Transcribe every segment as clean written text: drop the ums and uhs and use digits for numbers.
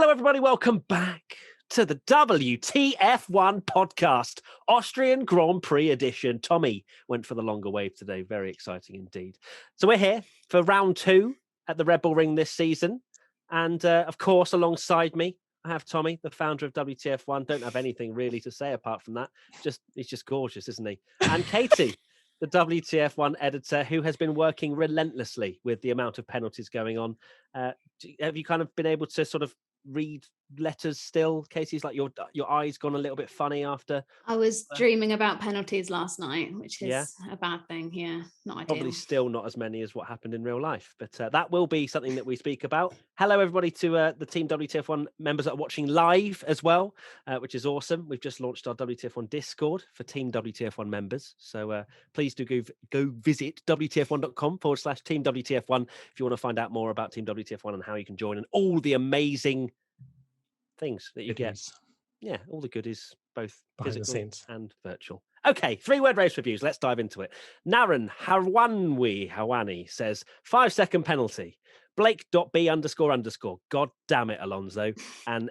Hello, everybody. Welcome back to the WTF1 Podcast, Austrian Grand Prix edition. Tommy went for the longer wave today. Very exciting indeed. So we're here for round 2 at the Red Bull Ring this season. And of course, alongside me, I have Tommy, the founder of WTF1. Don't have anything really to say apart from that. He's just gorgeous, isn't he? And Katie, the WTF1 editor, who has been working relentlessly with the amount of penalties going on. Have you kind of been able to sort of read letters still? Katie's like your eyes gone a little bit funny after. I was dreaming about penalties last night, which is Yeah. a bad thing. Yeah, not ideal. Probably still not as many as what happened in real life, but that will be something that we speak about. Hello, everybody, to the Team WTF1 members that are watching live as well, which is awesome. We've just launched our WTF1 Discord for Team WTF1 members. So please do go visit WTF1.com/Team WTF1 if you want to find out more about Team WTF1 and how you can join and all the amazing things that you get. Yeah, all the goodies, both behind the physical scenes and virtual. Okay, 3-word race reviews. Let's dive into it. Naren Hawani says 5-second penalty. Blake.B__. God damn it, Alonso. And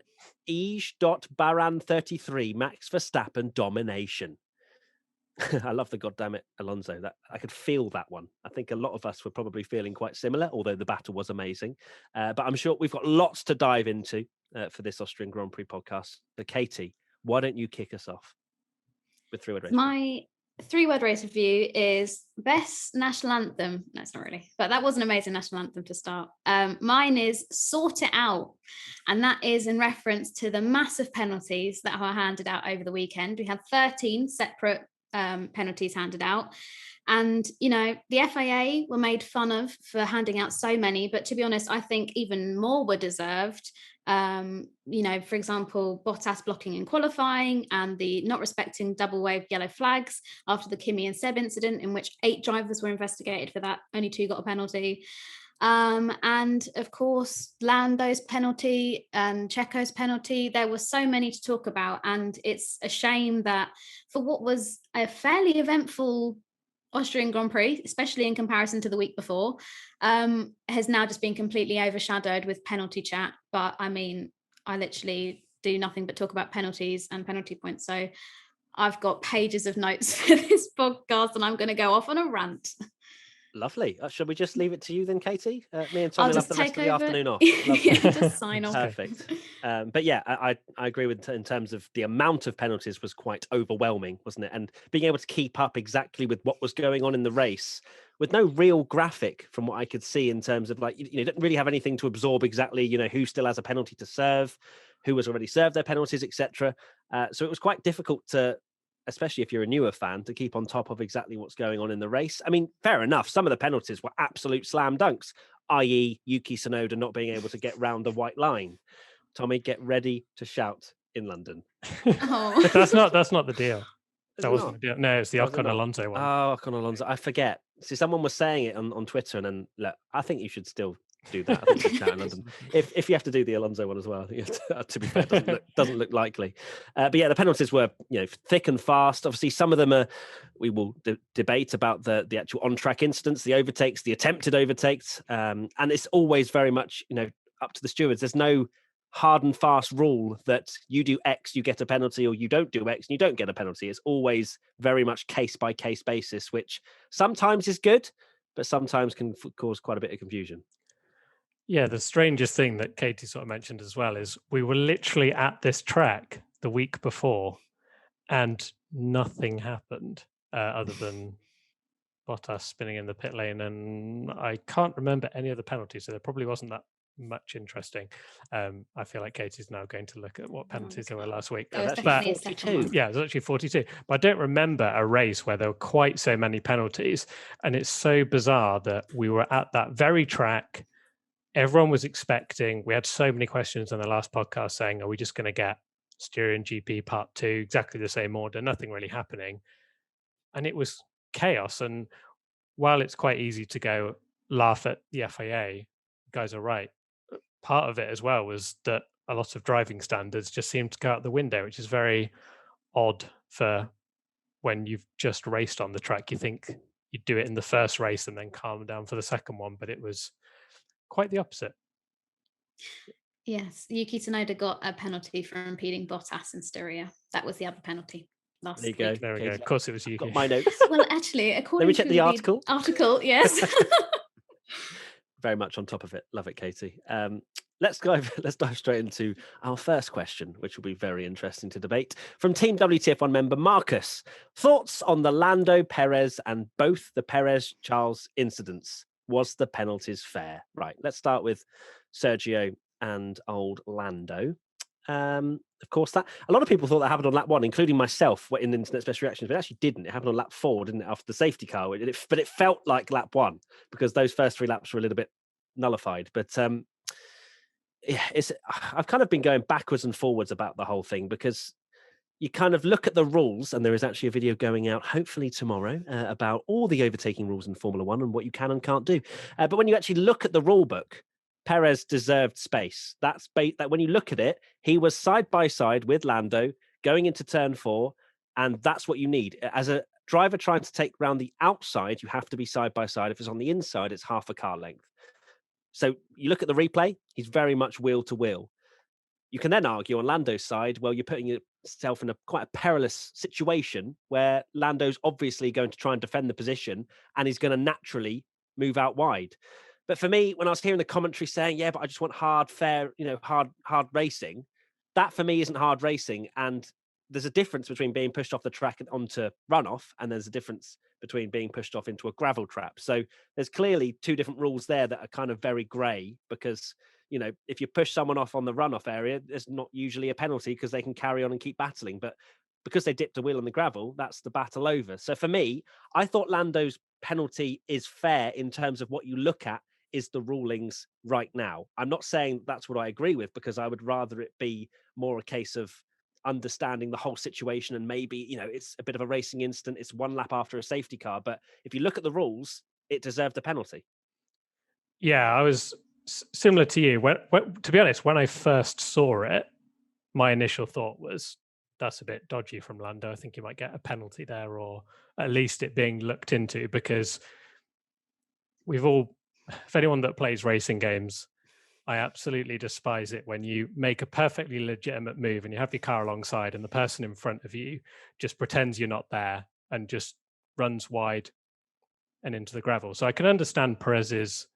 Ej.Baran33. Max Verstappen domination. I love the goddamn it, Alonso. That I could feel that one. I think a lot of us were probably feeling quite similar, although the battle was amazing. But I'm sure we've got lots to dive into for this Austrian Grand Prix podcast. But Katie, why don't you kick us off with 3-word race? My 3-word race review is best national anthem. No, it's not really, but that was an amazing national anthem to start. Mine is Sort It Out, and that is in reference to the massive penalties that were handed out over the weekend. We had 13 separate penalties handed out, and the FIA were made fun of for handing out so many, but to be honest, I think even more were deserved. For example, Bottas blocking in qualifying and the not respecting double wave yellow flags after the Kimi and Seb incident, in which 8 drivers were investigated for that, only 2 got a penalty. And of course, Lando's penalty and Checo's penalty. There were so many to talk about, and it's a shame that for what was a fairly eventful Austrian Grand Prix, especially in comparison to the week before, has now just been completely overshadowed with penalty chat. But I mean, I literally do nothing but talk about penalties and penalty points. So I've got pages of notes for this podcast, and I'm going to go off on a rant. Lovely. Shall we just leave it to you then, Katie? Me and Tommy will have the rest of the afternoon off. Yeah, just sign off. Perfect. But yeah, I agree with in terms of the amount of penalties was quite overwhelming, wasn't it? And being able to keep up exactly with what was going on in the race with no real graphic from what I could see in terms of didn't really have anything to absorb exactly, who still has a penalty to serve, who has already served their penalties, etc. So it was quite difficult to, especially if you're a newer fan, to keep on top of exactly what's going on in the race. I mean, fair enough. Some of the penalties were absolute slam dunks, i.e. Yuki Tsunoda not being able to get round the white line. Tommy, get ready to shout in London. Oh. But that's not the deal. That wasn't the deal. No, it's the Ocon Alonso one. Oh, Ocon Alonso. I forget. See, someone was saying it on Twitter, and then look, I think you should still do that. I think you should shout in London. If you have to do the Alonso one as well, I think to be fair, doesn't look likely. But yeah, the penalties were thick and fast. Obviously, some of them are. We will debate about the actual on-track incidents, the overtakes, the attempted overtakes, and it's always very much up to the stewards. There's no hard and fast rule that you do X, you get a penalty, or you don't do X and you don't get a penalty. It's always very much case by case basis, which sometimes is good, but sometimes can cause quite a bit of confusion. Yeah, the strangest thing that Katie sort of mentioned as well is we were literally at this track the week before and nothing happened other than Bottas spinning in the pit lane, and I can't remember any other penalties, so there probably wasn't that much interesting. I feel like Katie's now going to look at what penalties there were last week. There was But definitely a second one. yeah, it was actually 42. But I don't remember a race where there were quite so many penalties, and it's so bizarre that we were at that very track. Everyone was expecting. We had so many questions on the last podcast saying, "Are we just going to get Styrian GP Part 2 exactly the same order? Nothing really happening," and it was chaos. And while it's quite easy to go laugh at the FIA, guys are right. Part of it as well was that a lot of driving standards just seemed to go out the window, which is very odd for when you've just raced on the track. You think you'd do it in the first race and then calm down for the second one, but it was quite the opposite. Yes, Yuki Tsunoda got a penalty for impeding Bottas and Styria. That was the other penalty last There you go. week. There we go. Katie. Of course, it was I've Yuki. got my notes. Well, actually, according check to the article. Yes. Very much on top of it. Love it, Katie. Let's dive straight into our first question, which will be very interesting to debate. From Team WTF1 member Marcus, thoughts on the Lando, Perez, and both the Perez-Charles incidents? Was the penalties fair? Right, let's start with Sergio and old Lando. Of course, that a lot of people thought that happened on lap 1, including myself in the Internet's Best Reactions, but it actually didn't. It happened on lap 4, didn't it, after the safety car? But it felt like lap 1 because those first 3 laps were a little bit nullified. But yeah, I've kind of been going backwards and forwards about the whole thing because you kind of look at the rules, and there is actually a video going out hopefully tomorrow about all the overtaking rules in Formula 1 and what you can and can't do. But when you actually look at the rule book, Perez deserved space. That when you look at it, he was side by side with Lando going into turn 4, and that's what you need. As a driver trying to take round the outside, you have to be side by side. If it's on the inside, it's half a car length. So you look at the replay, he's very much wheel to wheel. You can then argue on Lando's side, well, you're putting yourself in quite a perilous situation where Lando's obviously going to try and defend the position and he's going to naturally move out wide. But for me, when I was hearing the commentary saying, yeah, but I just want hard, fair, hard racing, that for me isn't hard racing. And there's a difference between being pushed off the track and onto runoff, and there's a difference between being pushed off into a gravel trap. So there's clearly 2 different rules there that are kind of very grey because, if you push someone off on the runoff area, there's not usually a penalty because they can carry on and keep battling. But because they dipped a wheel on the gravel, that's the battle over. So for me, I thought Lando's penalty is fair in terms of what you look at is the rulings right now. I'm not saying that's what I agree with because I would rather it be more a case of understanding the whole situation and maybe, it's a bit of a racing incident. It's 1 lap after a safety car. But if you look at the rules, it deserved a penalty. Yeah, I was similar to you. When, to be honest, when I first saw it, my initial thought was, that's a bit dodgy from Lando. I think he might get a penalty there, or at least it being looked into, because we've all, if anyone that plays racing games, I absolutely despise it when you make a perfectly legitimate move and you have your car alongside and the person in front of you just pretends you're not there and just runs wide and into the gravel. So I can understand Perez's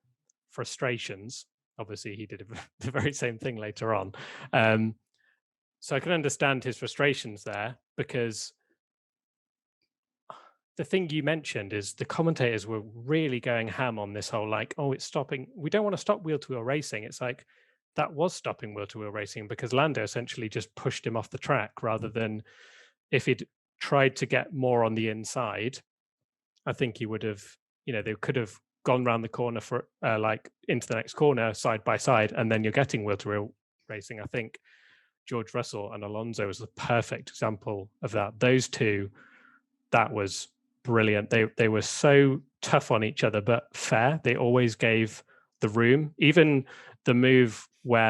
frustrations. Obviously, he did the very same thing later on. So I can understand his frustrations there, because the thing you mentioned is the commentators were really going ham on this whole, like, oh, it's stopping. We don't want to stop wheel-to-wheel racing. It's like, that was stopping wheel-to-wheel racing because Lando essentially just pushed him off the track, rather than if he'd tried to get more on the inside, I think he would have, they could have gone around the corner for like into the next corner side by side, and then you're getting wheel-to-wheel racing. I think George Russell and Alonso was the perfect example of that. Those 2, that was brilliant. They were so tough on each other, but fair. They always gave the room. Even the move where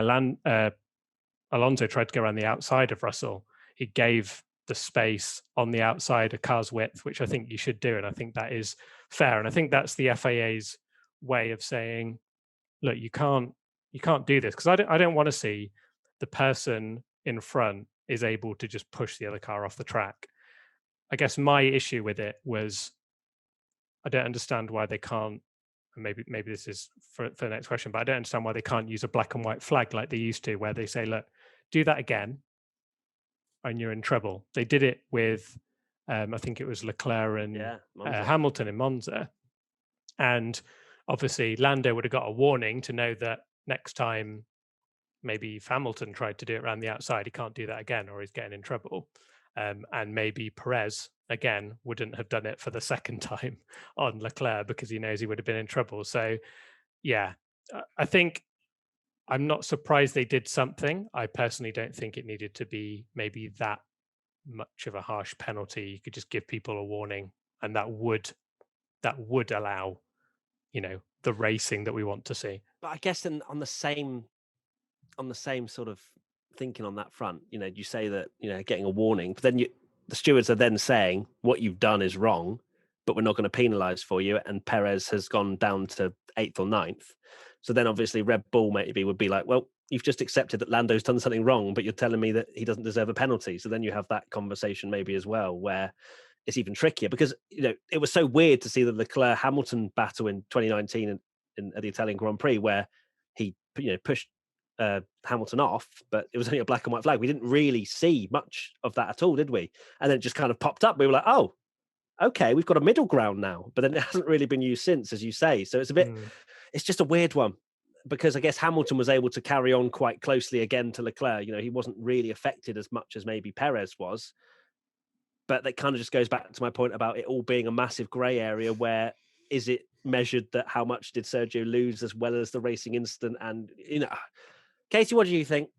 Alonso tried to go around the outside of Russell, he gave the space on the outside a car's width, which I think you should do. And I think that is fair. And I think that's the FIA's way of saying, look, you can't do this, because I don't want to see the person in front is able to just push the other car off the track. I guess my issue with it was, I don't understand why they can't, and maybe this is for the next question, but I don't understand why they can't use a black and white flag like they used to, where they say, look, do that again and you're in trouble. They did it with, I think it was Leclerc and Hamilton in Monza. And obviously Lando would have got a warning to know that next time, maybe if Hamilton tried to do it around the outside, he can't do that again, or he's getting in trouble. And maybe Perez, again, wouldn't have done it for the second time on Leclerc because he knows he would have been in trouble. So, yeah, I think I'm not surprised they did something. I personally don't think it needed to be maybe that much of a harsh penalty. You could just give people a warning, and that would allow, the racing that we want to see. But I guess on the same sort of thinking on that front, you say that, getting a warning, but then the stewards are then saying what you've done is wrong, but we're not going to penalise for you. And Perez has gone down to 8th or 9th. So then obviously Red Bull maybe would be like, well, you've just accepted that Lando's done something wrong, but you're telling me that he doesn't deserve a penalty. So then you have that conversation maybe as well, where it's even trickier, because it was so weird to see the Leclerc Hamilton battle in 2019 at the Italian Grand Prix, where he pushed Hamilton off, but it was only a black and white flag. We didn't really see much of that at all, did we? And then it just kind of popped up. We were like, oh, okay, we've got a middle ground now, but then it hasn't really been used since, as you say. So it's a bit, it's just a weird one, because I guess Hamilton was able to carry on quite closely again to Leclerc. He wasn't really affected as much as maybe Perez was. But that kind of just goes back to my point about it all being a massive grey area. Where is it measured that how much did Sergio lose, as well as the racing incident? And, Katie, what do you think?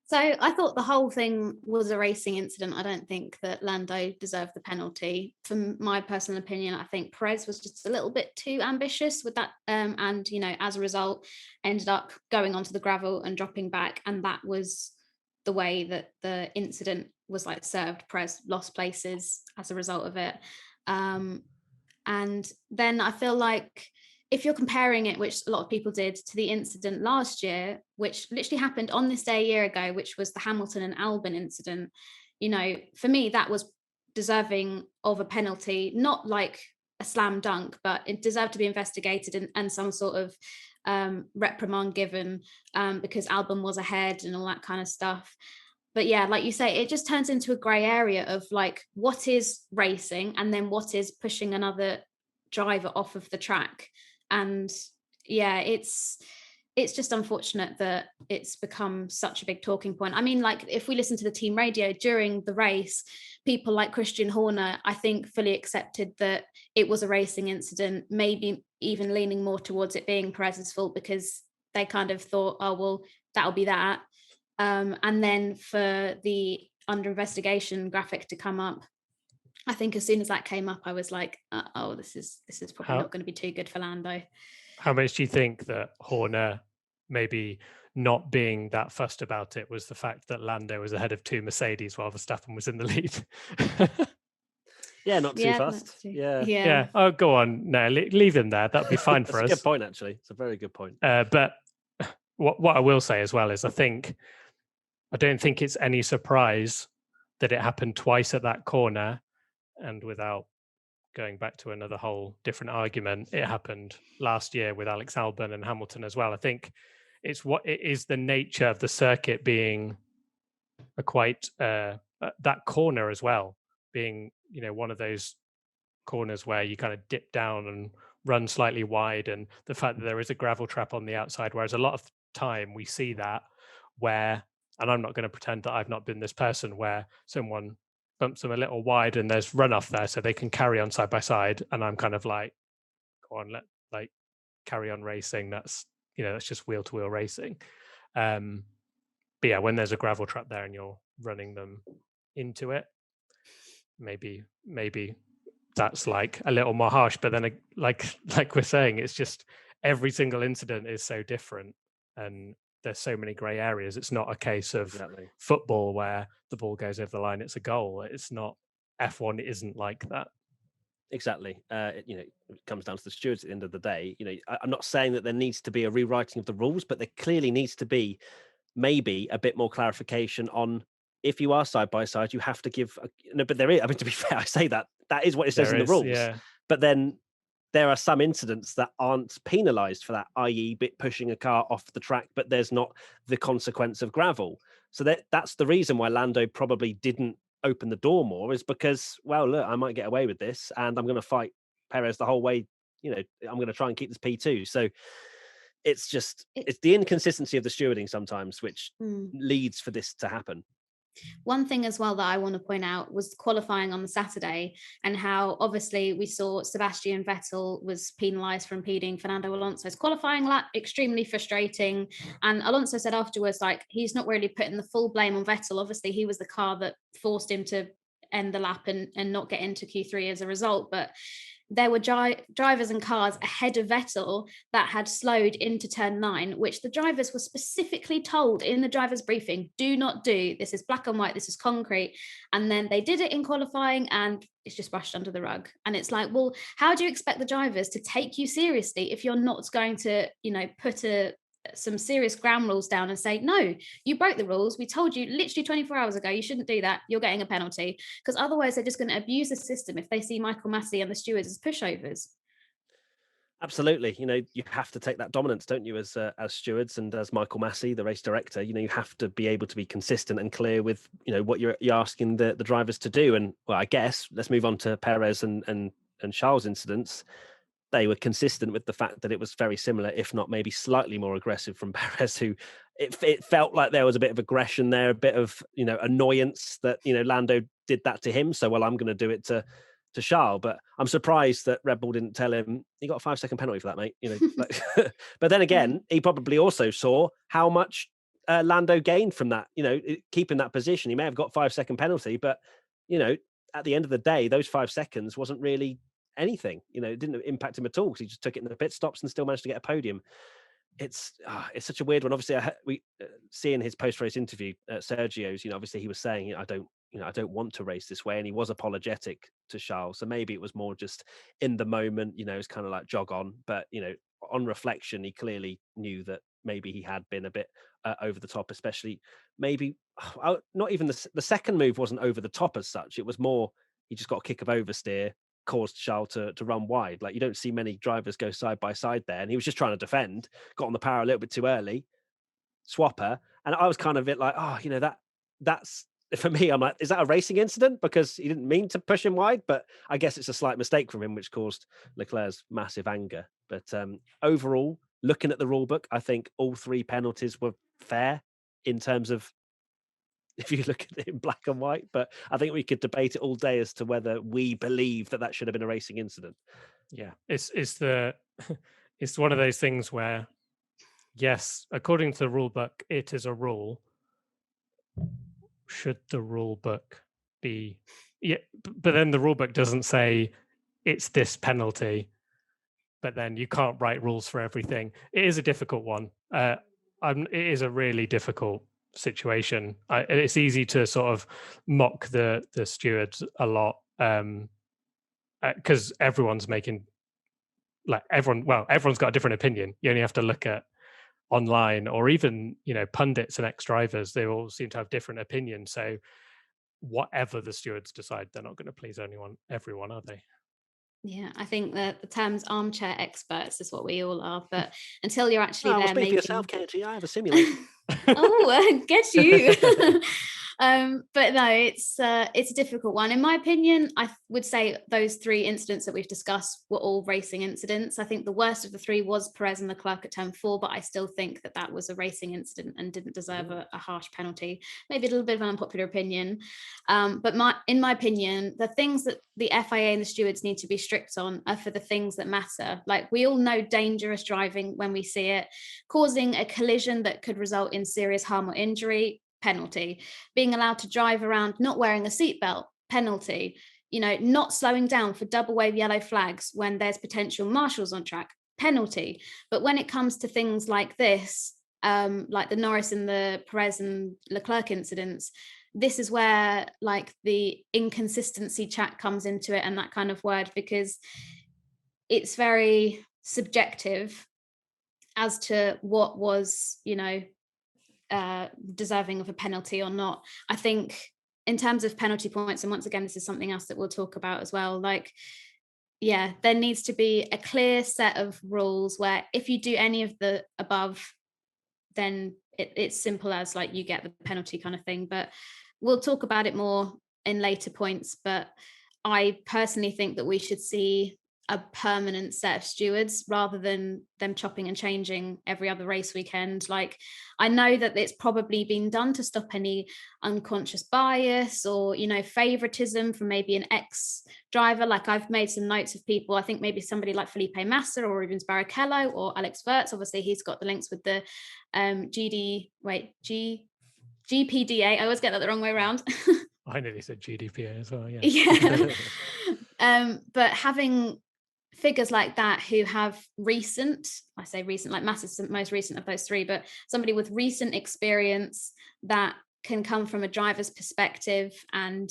So I thought the whole thing was a racing incident. I don't think that Lando deserved the penalty. From my personal opinion, I think Perez was just a little bit too ambitious with that. And, as a result, ended up going onto the gravel and dropping back. And that was the way that the incident was served. Perez lost places as a result of it. And then I feel like if you're comparing it, which a lot of people did, to the incident last year, which literally happened on this day a year ago, which was the Hamilton and Albon incident, for me, that was deserving of a penalty, not like a slam dunk, but it deserved to be investigated and some sort of reprimand given because Albon was ahead and all that kind of stuff. But yeah, like you say, it just turns into a grey area of what is racing and then what is pushing another driver off of the track. And yeah, it's just unfortunate that it's become such a big talking point. I mean, if we listen to the team radio during the race, people like Christian Horner, I think, fully accepted that it was a racing incident, maybe even leaning more towards it being Perez's fault, because they kind of thought, oh, well, that'll be that. And then for the under investigation graphic to come up, I think as soon as that came up, I was like, oh, this is probably not going to be too good for Lando. How much do you think that Horner maybe not being that fussed about it was the fact that Lando was ahead of 2 Mercedes while Verstappen was in the lead? Yeah, not too fussed. Yeah. Oh, go on. No, leave him there. That'd be fine for us. That's a good point, actually. It's a very good point. But what I will say as well is I don't think it's any surprise that it happened twice at that corner. And without going back to another whole different argument, it happened last year with Alex Albon and Hamilton as well. I think it is the nature of the circuit being a quite that corner as well, being one of those corners where you kind of dip down and run slightly wide, and the fact that there is a gravel trap on the outside, whereas a lot of time we see that where, and I'm not going to pretend that I've not been this person, where someone bumps them a little wide and there's runoff there so they can carry on side by side, and I'm kind of like, go on, let carry on racing. That's that's just wheel to wheel racing. But yeah, when there's a gravel trap there and you're running them into it, maybe that's a little more harsh. But then like we're saying, it's just every single incident is so different and there's so many grey areas. It's not a case of football where the ball goes over the line, it's a goal. It's not. F1 isn't like that. Exactly. It comes down to the stewards at the end of the day. I'm not saying that there needs to be a rewriting of the rules, but there clearly needs to be maybe a bit more clarification on, if you are side by side, you have to give. But there is. I mean, to be fair, I say that is what it says in the rules. Yeah. But then there are some incidents that aren't penalised for that, i.e. pushing a car off the track, but there's not the consequence of gravel. So that's the reason why Lando probably didn't open the door more, is because, well, look, I might get away with this and I'm going to fight Perez the whole way. I'm going to try and keep this P2. So it's the inconsistency of the stewarding sometimes, which leads for this to happen. One thing as well that I want to point out was qualifying on the Saturday, and how obviously we saw Sebastian Vettel was penalised for impeding Fernando Alonso's qualifying lap. Extremely frustrating. And Alonso said afterwards, he's not really putting the full blame on Vettel. Obviously, he was the car that forced him to end the lap and not get into Q3 as a result. But there were drivers and cars ahead of Vettel that had slowed into turn 9, which the drivers were specifically told in the driver's briefing, do not do. This is black and white, this is concrete. And then they did it in qualifying and it's just brushed under the rug. And it's like, well, how do you expect the drivers to take you seriously if you're not going to, put a some serious ground rules down and say, no, you broke the rules. We told you literally 24 hours ago, you shouldn't do that. You're getting a penalty. Because otherwise they're just going to abuse the system if they see Michael Massey and the stewards as pushovers. Absolutely. You have to take that dominance, don't you, as stewards, and as Michael Massey, the race director, you have to be able to be consistent and clear with, what you're asking the drivers to do. And well, I guess let's move on to Perez and Charles' incidents. They were consistent with the fact that it was very similar, if not maybe slightly more aggressive from Perez, who it felt like there was a bit of aggression there, a bit of, annoyance that, Lando did that to him. So, well, I'm going to do it to Charles. But I'm surprised that Red Bull didn't tell him, you got a 5-second penalty for that, mate. But then again, he probably also saw how much Lando gained from that, keeping that position. He may have got 5-second penalty, but, at the end of the day, those 5 seconds wasn't really anything. It didn't impact him at all because he just took it in the pit stops and still managed to get a podium. It's such a weird one. Obviously, we seeing his post-race interview at Sergio's, obviously he was saying, I don't want to race this way, and he was apologetic to Charles. So maybe it was more just in the moment, it's kind of like jog on. But on reflection, he clearly knew that maybe he had been a bit over the top, especially maybe not even the second move wasn't over the top as such. It was more he just got a kick of oversteer, caused Charles to run wide. Like, you don't see many drivers go side by side there, and he was just trying to defend, got on the power a little bit too early, swapper. And I was kind of a bit like, that's for me, I'm like, is that a racing incident? Because he didn't mean to push him wide, but I guess it's a slight mistake from him, which caused Leclerc's massive anger. But overall, looking at the rule book, I think all 3 penalties were fair in terms of, if you look at it in black and white. But I think we could debate it all day as to whether we believe that should have been a racing incident. Yeah, it's it's one of those things where, yes, according to the rule book, it is a rule. Should the rule book be? Yeah, but then the rule book doesn't say it's this penalty. But then you can't write rules for everything. It is a difficult one. It is a really difficult situation. It's easy to sort of mock the stewards a lot because everyone's making everyone's got a different opinion. You only have to look at online, or even pundits and ex-drivers. They all seem to have different opinions. So whatever the stewards decide, they're not going to please everyone, are they? Yeah, I think that the term's armchair experts is what we all are, but until you're actually there, speak for yourself, Katie. I have a simulator. Get you. But no, it's a difficult one. In my opinion, I would say those 3 incidents that we've discussed were all racing incidents. I think the worst of the 3 was Perez and Leclerc at turn 4, but I still think that was a racing incident and didn't deserve a harsh penalty. Maybe a little bit of an unpopular opinion. But in my opinion, the things that the FIA and the stewards need to be strict on are for the things that matter. Like, we all know dangerous driving when we see it, causing a collision that could result in serious harm or injury, penalty. Being allowed to drive around not wearing a seatbelt, penalty. Not slowing down for double wave yellow flags when there's potential marshals on track, penalty. But when it comes to things like this, like the Norris and the Perez and Leclerc incidents, this is where like the inconsistency chat comes into it, and that kind of word, because it's very subjective as to what was, deserving of a penalty or not. I think in terms of penalty points, and once again, this is something else that we'll talk about as well, like, yeah, there needs to be a clear set of rules where if you do any of the above, then it's simple as like you get the penalty kind of thing. But we'll talk about it more in later points. But I personally think that we should see a permanent set of stewards rather than them chopping and changing every other race weekend. Like, I know that it's probably been done to stop any unconscious bias or, favoritism from maybe an ex-driver. Like, I've made some notes of people, I think maybe somebody like Felipe Massa or Rubens Barrichello or Alex Wurz. Obviously, he's got the links with the GPDA. I always get that the wrong way around. I nearly said GDPR as well. Yeah. But having figures like that who have I say recent, like Massa's the most recent of those 3, but somebody with recent experience that can come from a driver's perspective and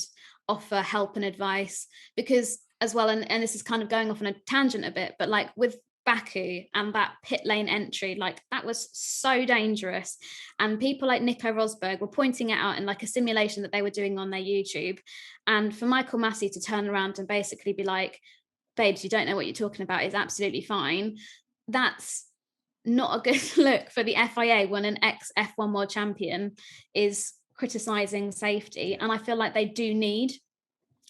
offer help and advice. Because as well, and this is kind of going off on a tangent a bit, but like with Baku and that pit lane entry, like that was so dangerous. And people like Nico Rosberg were pointing it out in like a simulation that they were doing on their YouTube. And for Michael Massey to turn around and basically be like, babes, you don't know what you're talking about, is absolutely fine. That's not a good look for the FIA when an ex-F1 world champion is criticizing safety. And I feel like they do need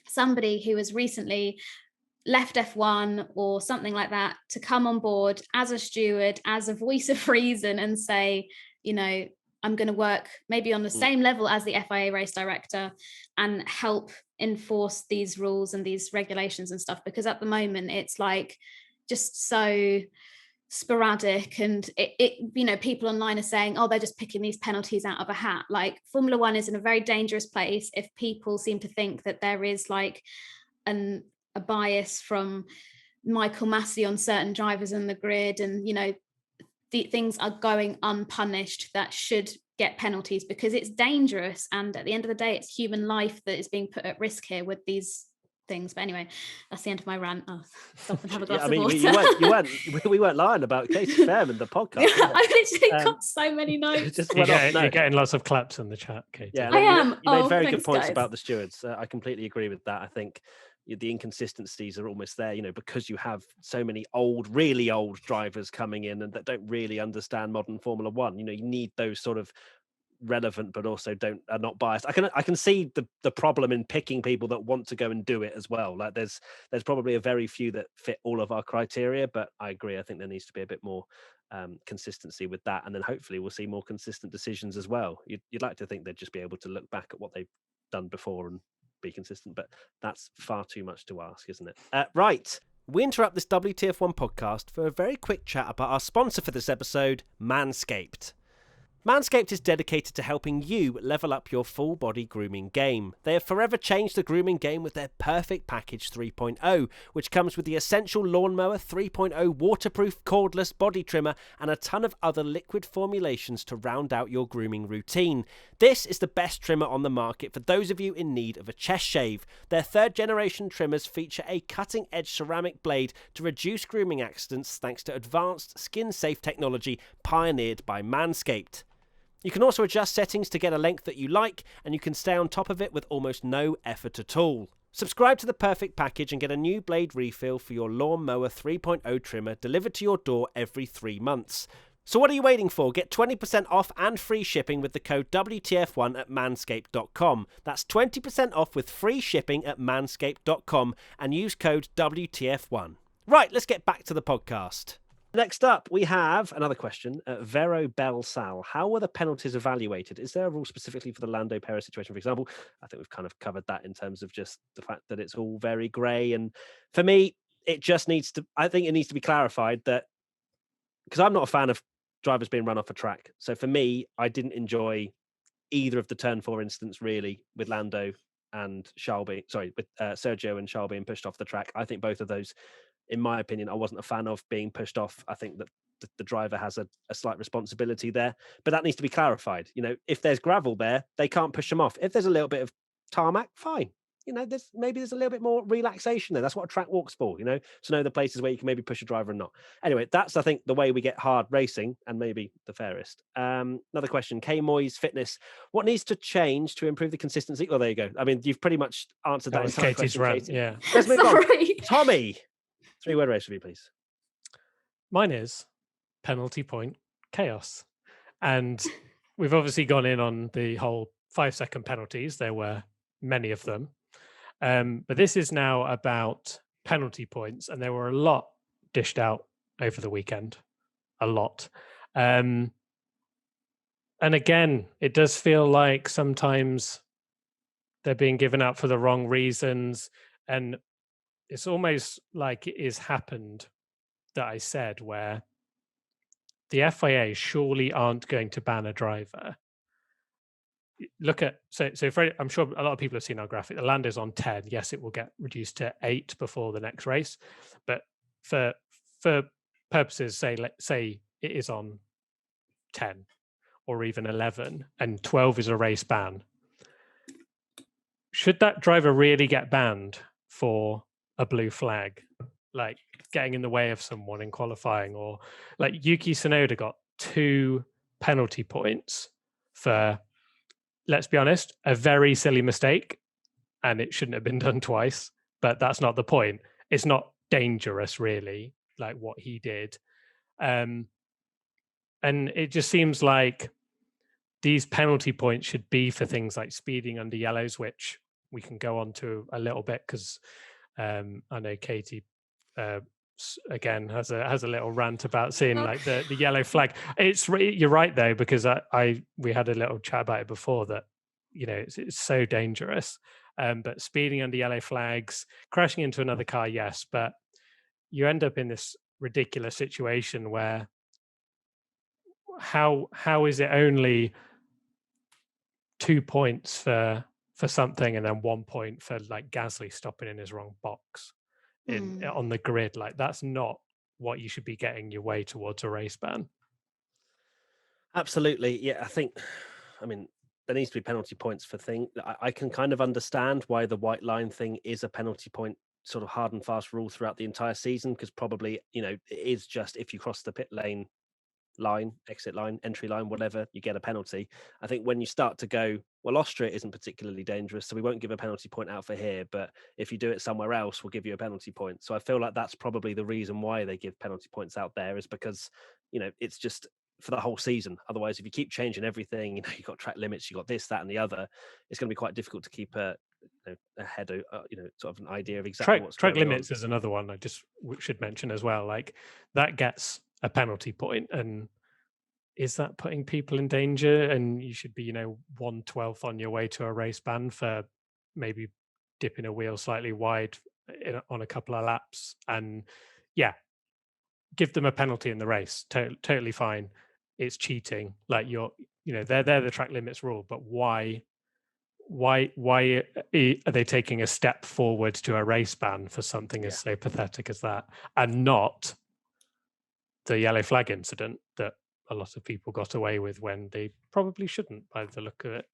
somebody who has recently left F1 or something like that to come on board as a steward, as a voice of reason, and say, you know, I'm going to work maybe on the same level as the FIA race director and help enforce these rules and these regulations and stuff, because at the moment it's like just so sporadic, and it you know, people online are saying, oh, they're just picking these penalties out of a hat. Like, Formula One is in a very dangerous place if people seem to think that there is like a bias from Michael Massey on certain drivers in the grid, and you know, the things are going unpunished that should get penalties, because it's dangerous, and at the end of the day it's human life that is being put at risk here with these things. But anyway, that's the end of my rant. I'll stop and have a glass of water. We weren't lying about Katie Fairman, the podcast. I literally got so many notes. You're getting lots of claps in the chat, Katie. Yeah, I am. You made very good points guys. about the stewards. I completely agree with that. I think the inconsistencies are almost there, you know, because you have so many really old drivers coming in and that don't really understand modern Formula One. You know, you need those sort of relevant but also are not biased. I can see the problem in picking people that want to go and do it as well. Like there's probably a very few that fit all of our criteria, but I agree, I think there needs to be a bit more consistency with that, and then hopefully we'll see more consistent decisions as well. You'd like to think they'd just be able to look back at what they've done before and be consistent, but that's far too much to ask, isn't it? Right, we interrupt this WTF1 podcast for a very quick chat about our sponsor for this episode, Manscaped. Manscaped is dedicated to helping you level up your full body grooming game. They have forever changed the grooming game with their Perfect Package 3.0, which comes with the essential Lawnmower 3.0 waterproof cordless body trimmer and a ton of other liquid formulations to round out your grooming routine. This is the best trimmer on the market for those of you in need of a chest shave. Their third generation trimmers feature a cutting edge ceramic blade to reduce grooming accidents thanks to advanced skin safe technology pioneered by Manscaped. You can also adjust settings to get a length that you like, and you can stay on top of it with almost no effort at all. Subscribe to the Perfect Package and get a new blade refill for your Lawnmower 3.0 trimmer delivered to your door every 3 months. So what are you waiting for? Get 20% off and free shipping with the code WTF1 at manscaped.com. That's 20% off with free shipping at manscaped.com and use code WTF1. Right, let's get back to the podcast. Next up, we have another question. Vero Bell Sal. How were the penalties evaluated? Is there a rule specifically for the Lando Perez situation, for example? I think we've kind of covered that in terms of just the fact that it's all very grey. And for me, I think it needs to be clarified that, because I'm not a fan of drivers being run off a track. So for me, I didn't enjoy either of the turn 4 incidents really with Lando and with Sergio and Charles being pushed off the track. I think both of those, in my opinion, I wasn't a fan of being pushed off. I think that the driver has a slight responsibility there, but that needs to be clarified. You know, if there's gravel there, they can't push them off. If there's a little bit of tarmac, fine. You know, there's a little bit more relaxation there. That's what a track walk's for, you know, to know the places where you can maybe push a driver and not. Anyway, that's, I think, the way we get hard racing and maybe the fairest. Another question, K Moy's Fitness. What needs to change to improve the consistency? Well, there you go. I mean, you've pretty much answered that. That was Katie's rant, yeah. Let's move on. Tommy, 3-word race review, please. Mine is penalty point chaos. And we've obviously gone in on the whole 5-second penalties. There were many of them. But this is now about penalty points, and there were a lot dished out over the weekend. A lot. And again, it does feel like sometimes they're being given out for the wrong reasons. And it's almost like it has happened that I said, where the FIA surely aren't going to ban a driver. Look at, so I'm sure a lot of people have seen our graphic. The Lando's on 10. Yes, it will get reduced to 8 before the next race. But for purposes, say it is on 10 or even 11 and 12 is a race ban. Should that driver really get banned for a blue flag? like getting in the way of someone in qualifying, or like Yuki Tsunoda got 2 penalty points for, let's be honest, a very silly mistake, and it shouldn't have been done twice, but that's not the point. It's not dangerous really, like what he did. And it just seems like these penalty points should be for things like speeding under yellows, which we can go on to a little bit, because I know Katie again has a little rant about seeing like the yellow flag. You're right though, because we had a little chat about it before, that it's so dangerous. But speeding under yellow flags, crashing into another car, yes, but you end up in this ridiculous situation where how is it only 2 points for something and then 1 point for like Gasly stopping in his wrong box on the grid? Like, that's not what you should be getting your way towards a race ban. Absolutely. Yeah, I mean, there needs to be penalty points for things. I can kind of understand why the white line thing is a penalty point sort of hard and fast rule throughout the entire season, because probably, it is just if you cross the pit lane line, exit line, entry line, whatever, you get a penalty. I think when you start to go, well, Austria isn't particularly dangerous, so we won't give a penalty point out for here, but if you do it somewhere else, we'll give you a penalty point. So I feel like that's probably the reason why they give penalty points out there, is because, it's just for the whole season. Otherwise, if you keep changing everything, you've got track limits, you've got this, that, and the other, it's going to be quite difficult to keep a head, sort of an idea of exactly what's track going limits on. Is another one I just should mention as well. Like, that gets a penalty point, and is that putting people in danger? And you should be 1/12 on your way to a race ban for maybe dipping a wheel slightly wide on a couple of laps, and give them a penalty in the race. Totally fine. It's cheating. Like, they're the track limits rule, but why are they taking a step forward to a race ban for something as so pathetic as that, and not the yellow flag incident that a lot of people got away with when they probably shouldn't, by the look of it?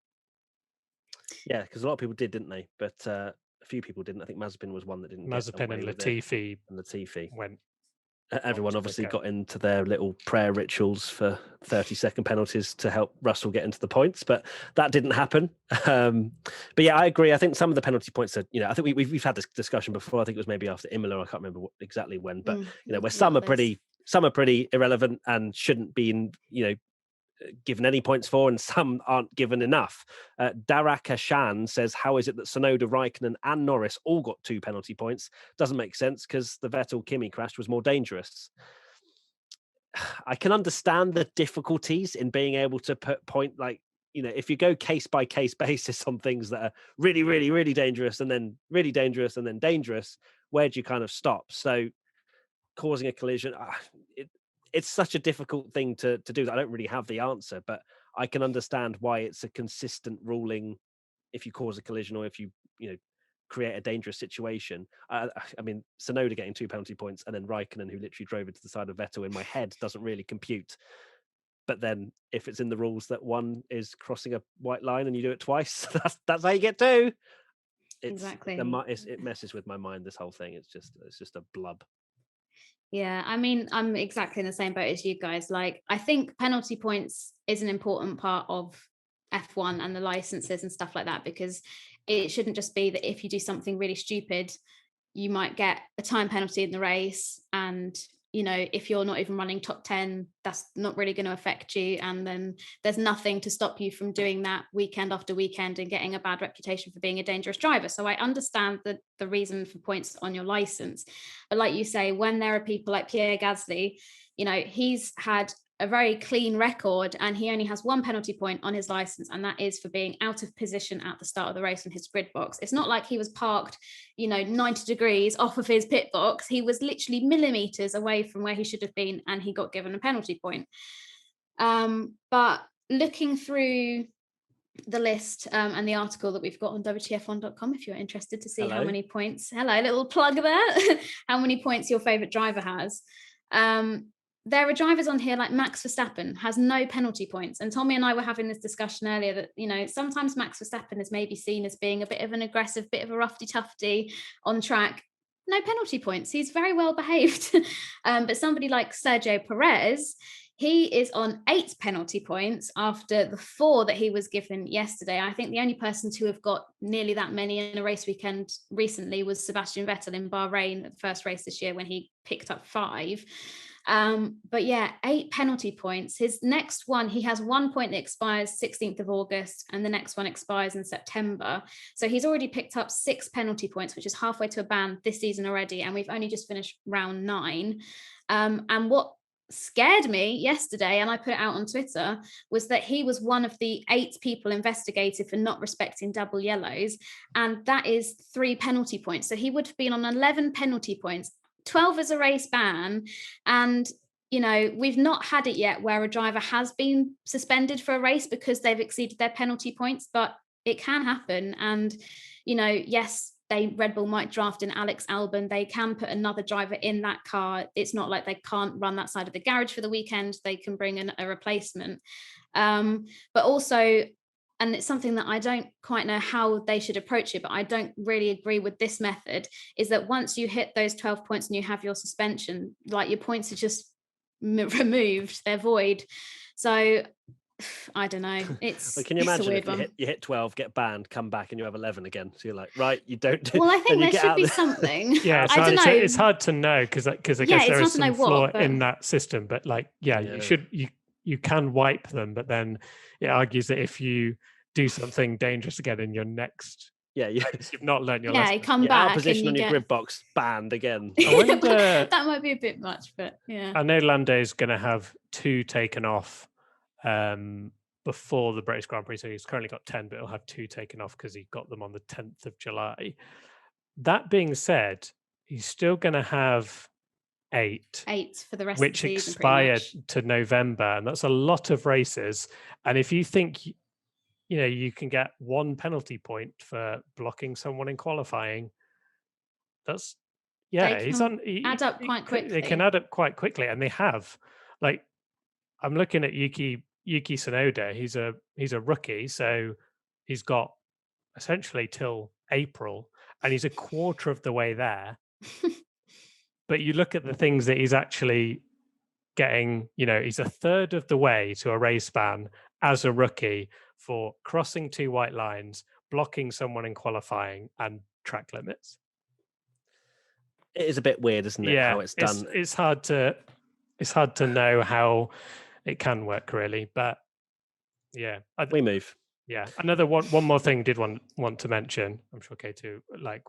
Yeah, because a lot of people didn't they? But a few people didn't. I think Mazepin was one that didn't. Mazepin and Latifi went. Everyone obviously got into their little prayer rituals for 30-second penalties to help Russell get into the points, but that didn't happen. But yeah, I agree. I think some of the penalty points are, I think we've had this discussion before. I think it was maybe after Imola. I can't remember exactly when, but where some are pretty irrelevant and shouldn't be given any points for, and some aren't given enough. Daraka Shan says, how is it that Tsunoda, Raikkonen and Norris all got 2 penalty points? Doesn't make sense, because the Vettel-Kimi crash was more dangerous. I can understand the difficulties in being able to put point, like, if you go case by case basis on things that are really, really, really dangerous, and then really dangerous, and then dangerous, where do you kind of stop? So causing a collision, it's such a difficult thing to do that I don't really have the answer, but I can understand why it's a consistent ruling if you cause a collision, or if you create a dangerous situation. I mean, Tsunoda getting 2 penalty points, and then Raikkonen, who literally drove into the side of Vettel, in my head doesn't really compute. But then if it's in the rules that one is crossing a white line and you do it twice, that's how you get 2. Exactly. It messes with my mind, this whole thing. It's just a blub. Yeah, I mean, I'm exactly in the same boat as you guys. Like, I think penalty points is an important part of F1 and the licenses and stuff like that, because it shouldn't just be that if you do something really stupid, you might get a time penalty in the race, and if you're not even running top 10, that's not really going to affect you, and then there's nothing to stop you from doing that weekend after weekend and getting a bad reputation for being a dangerous driver. So I understand the reason for points on your license, but like you say, when there are people like Pierre Gasly, he's had a very clean record, and he only has 1 penalty point on his license, and that is for being out of position at the start of the race on his grid box. It's not like he was parked 90 degrees off of his pit box. He was literally millimeters away from where he should have been, and he got given a penalty point. But looking through the list and the article that we've got on WTF1.com, if you're interested to see how many points, little plug there, how many points your favorite driver has. There are drivers on here like Max Verstappen has no penalty points. And Tommy and I were having this discussion earlier that, sometimes Max Verstappen is maybe seen as being a bit of an aggressive, bit of a roughy tufty on track. no penalty points. He's very well behaved. But somebody like Sergio Perez, he is on 8 penalty points after the 4 that he was given yesterday. I think the only person to have got nearly that many in a race weekend recently was Sebastian Vettel in Bahrain at the first race this year when he picked up 5. But yeah, 8 penalty points. His next one, he has 1 point that expires 16th of August, and the next one expires in September. So he's already picked up 6 penalty points, which is halfway to a ban this season already. And we've only just finished round 9. And what scared me yesterday, and I put it out on Twitter, was that he was one of the 8 people investigated for not respecting double yellows, and that is 3 penalty points. So he would have been on 11 penalty points, 12 as a race ban. And you know, we've not had it yet where a driver has been suspended for a race because they've exceeded their penalty points, but it can happen. And you know, yes, Red Bull might draft in Alex Albon. They can put another driver in that car. It's not like they can't run that side of the garage for the weekend. They can bring in a replacement. But also, and it's something that I don't quite know how they should approach it, but I don't really agree with this method, is that once you hit those 12 points and you have your suspension, like your points are just removed, they're void. So I don't know. It's well, can you imagine if you hit 12, get banned, come back, and you have 11 again? So you're like, right, you don't do. Well, I think there should be something. Yeah, I don't know. It's hard to know because I guess there is some flaw in that system. But like, you can wipe them, but then it argues that if you do something dangerous again in your next. You've not learned your lesson. You come back. Position on your grid box banned again. I wonder, that might be a bit much, but yeah. I know Lando's going to have 2 taken off before the British Grand Prix, so he's currently got 10, but he'll have 2 taken off because he got them on the 10th of July. That being said, he's still going to have 8 for the rest which of the season, expired to November, and that's a lot of races. And if you think you can get 1 penalty point for blocking someone in qualifying, that's add up quite quickly. They can add up quite quickly, and they have. Like, I'm looking at Yuki Tsunoda. He's a rookie, so he's got essentially till April, and he's a quarter of the way there. But you look at the things that he's actually getting, he's a third of the way to a race ban as a rookie for crossing 2 white lines, blocking someone in qualifying, and track limits. It is a bit weird, isn't it? Yeah, how it's done. It's hard to know how it can work, really. But yeah, we move. Yeah, another one more thing did want to mention. I'm sure K2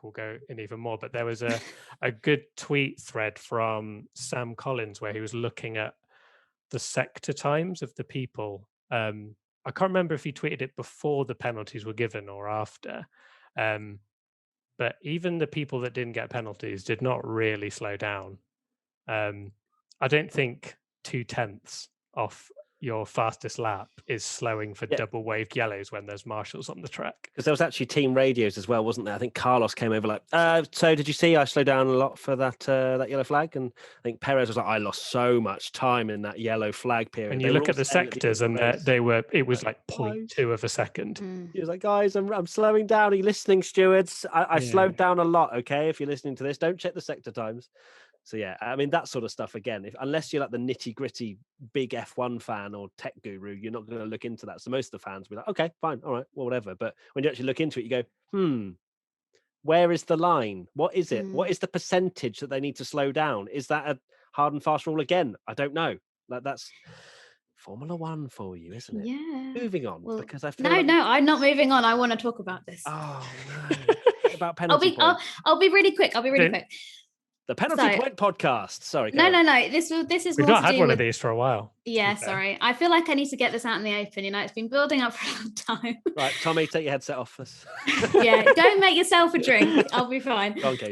will go in even more, but there was a good tweet thread from Sam Collins where he was looking at the sector times of the people. I can't remember if he tweeted it before the penalties were given or after. But even the people that didn't get penalties did not really slow down. I don't think 2/10 off your fastest lap is slowing for double waved yellows when there's marshals on the track. Because there was actually team radios as well, wasn't there? I think Carlos came over like, so did you see I slowed down a lot for that yellow flag? And I think Perez was like, I lost so much time in that yellow flag period. And you look at the sectors and it was like 0.2 of a second. He was like, guys, I'm slowing down. Are you listening, stewards? I slowed down a lot, okay? If you're listening to this, don't check the sector times. So yeah, I mean, that sort of stuff, again, unless you're like the nitty gritty big F1 fan or tech guru, you're not going to look into that. So most of the fans will be like, okay, fine, all right, well, whatever. But when you actually look into it, you go, where is the line? What is it? What is the percentage that they need to slow down? Is that a hard and fast rule again? I don't know. Like, that's Formula One for you, isn't it? Yeah. Moving on, because I feel no, I'm not moving on. I want to talk about this. Oh no, about penalty points. I'll be really quick. The Penalty Point Podcast. Sorry. No. This is. We've not had one of these for a while. Yeah, sorry. I feel like I need to get this out in the open. It's been building up for a long time. Right, Tommy, take your headset off. Yeah, go make yourself a drink. I'll be fine. Okay.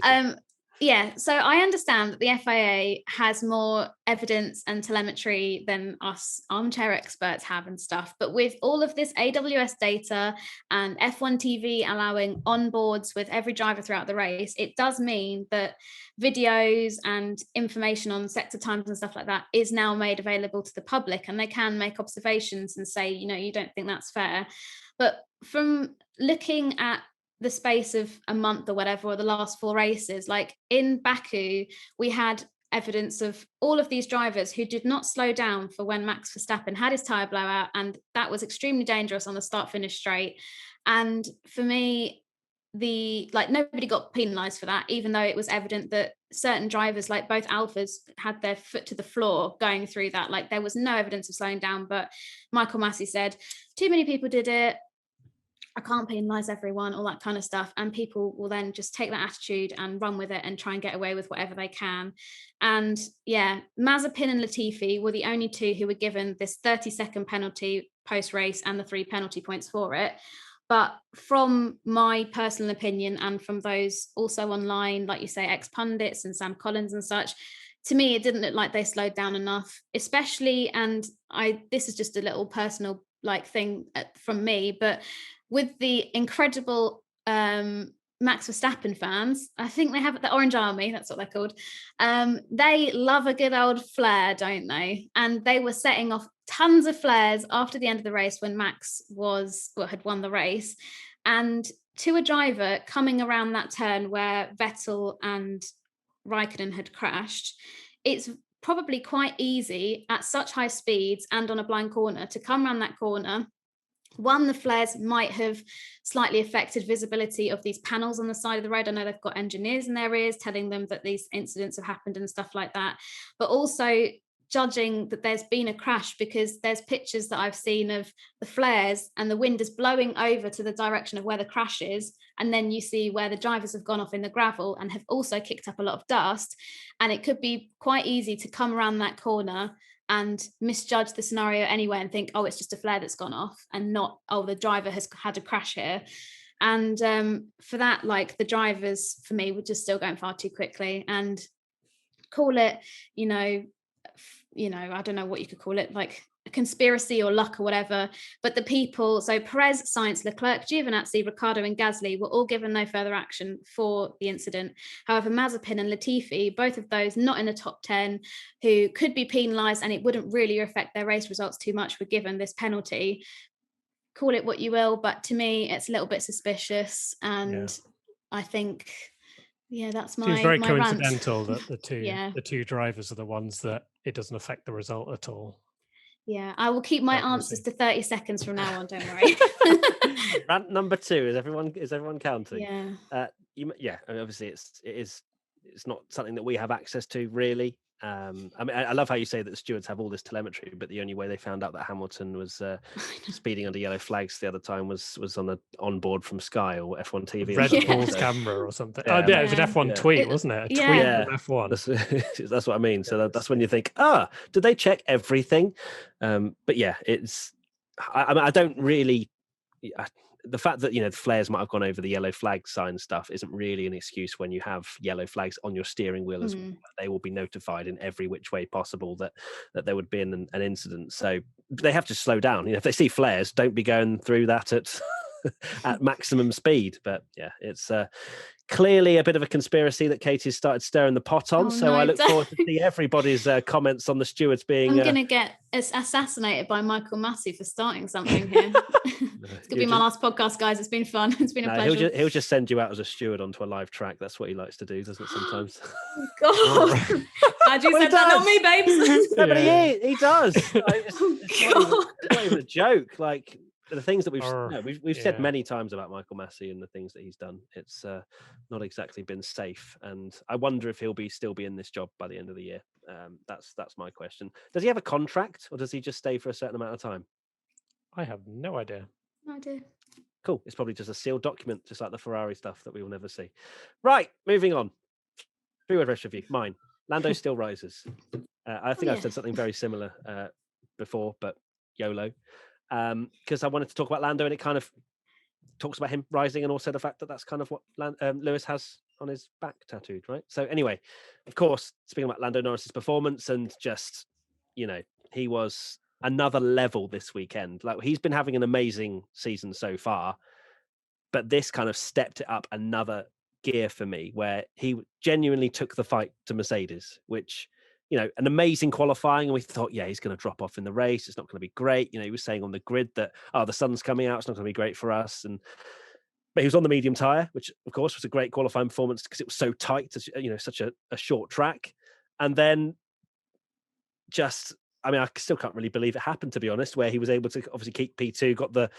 Yeah, so I understand that the FIA has more evidence and telemetry than us armchair experts have and stuff. But with all of this AWS data and F1 TV allowing onboards with every driver throughout the race, it does mean that videos and information on sector times and stuff like that is now made available to the public, and they can make observations and say, you don't think that's fair. But from looking at the space of a month or whatever, or the last 4 races. Like in Baku, we had evidence of all of these drivers who did not slow down for when Max Verstappen had his tyre blowout, and that was extremely dangerous on the start-finish straight. And for me, nobody got penalised for that, even though it was evident that certain drivers, like both Alphas, had their foot to the floor going through that. Like there was no evidence of slowing down, but Michael Massey said too many people did it, I can't penalise everyone, all that kind of stuff. And people will then just take that attitude and run with it and try and get away with whatever they can. And yeah, Mazepin and Latifi were the only 2 who were given this 30-second penalty post-race and the 3 penalty points for it. But from my personal opinion, and from those also online, like you say, ex-pundits and Sam Collins and such, to me, it didn't look like they slowed down enough, especially, and this is just a little personal thing from me, but with the incredible Max Verstappen fans, I think they have the Orange Army, that's what they're called. They love a good old flare, don't they? And they were setting off tons of flares after the end of the race when Max had won the race. And to a driver coming around that turn where Vettel and Raikkonen had crashed, it's probably quite easy at such high speeds and on a blind corner to come around that corner. One, the flares might have slightly affected visibility of these panels on the side of the road. I know they've got engineers in their ears telling them that these incidents have happened and stuff like that. But also judging that there's been a crash, because there's pictures that I've seen of the flares and the wind is blowing over to the direction of where the crash is. And then you see where the drivers have gone off in the gravel and have also kicked up a lot of dust. And it could be quite easy to come around that corner and misjudge the scenario anyway and think, oh, it's just a flare that's gone off, and not, oh, the driver has had a crash here. And for that, the drivers, for me, were just still going far too quickly. And call it, I don't know what you could call it, like a conspiracy or luck or whatever, but the people, so Perez, Sainz, Leclerc, Giovinazzi, Ricciardo and Gasly were all given no further action for the incident. However, Mazepin and Latifi, both of those not in the top 10, who could be penalised and it wouldn't really affect their race results too much, were given this penalty. Call it what you will, but to me it's a little bit suspicious. And I think that's my, seems very my coincidental rant. that the two drivers are the ones that it doesn't affect the result at all. Yeah, I will keep my answers to 30 seconds from now on, don't worry. Rant number 2, is everyone counting? Yeah. Obviously it's not something that we have access to really. I mean, I love how you say that the stewards have all this telemetry, but the only way they found out that Hamilton was speeding under yellow flags the other time was on the onboard from Sky or F1 TV. Red Bull's camera or something. Yeah. It was an F1 tweet, wasn't it? A tweet from F1. That's what I mean. So that's when you think, did they check everything? But yeah, it's. I don't really. The fact that the flares might have gone over the yellow flag sign stuff isn't really an excuse when you have yellow flags on your steering wheel as well. They will be notified in every which way possible that there would be an incident. So they have to slow down. If they see flares, don't be going through that at maximum speed. But yeah, it's clearly a bit of a conspiracy that Katie's started stirring the pot on. I look forward to see everybody's comments on the stewards being. I'm going to get assassinated by Michael Massey for starting something here. It's going to be my last podcast, guys. It's been fun. It's been a pleasure. He'll just send you out as a steward onto a live track. That's what he likes to do, doesn't it? Sometimes. God, glad you said that, not me, babes. No, but he does. It's not even a joke. Like the things that we've said many times about Michael Massey and the things that he's done, it's not exactly been safe. And I wonder if he'll still be in this job by the end of the year. That's my question. Does he have a contract, or does he just stay for a certain amount of time? I have no idea. No idea. Cool. It's probably just a sealed document, just like the Ferrari stuff that we will never see. Right, moving on. 3-word race review. Mine. Lando still rises. I think I've said something very similar before, but YOLO. Because I wanted to talk about Lando, and it kind of talks about him rising, and also the fact that that's kind of what Lewis has on his back tattooed, right? So anyway, of course, speaking about Lando Norris's performance, and just, he was another level this weekend. Like, he's been having an amazing season so far, but this kind of stepped it up another gear for me, where he genuinely took the fight to Mercedes, which, an amazing qualifying. And we thought, he's going to drop off in the race. It's not going to be great. He was saying on the grid that, the sun's coming out. It's not going to be great for us. But he was on the medium tyre, which of course was a great qualifying performance because it was so tight, such a short track. And then I still can't really believe it happened, to be honest, where he was able to obviously keep P2, got the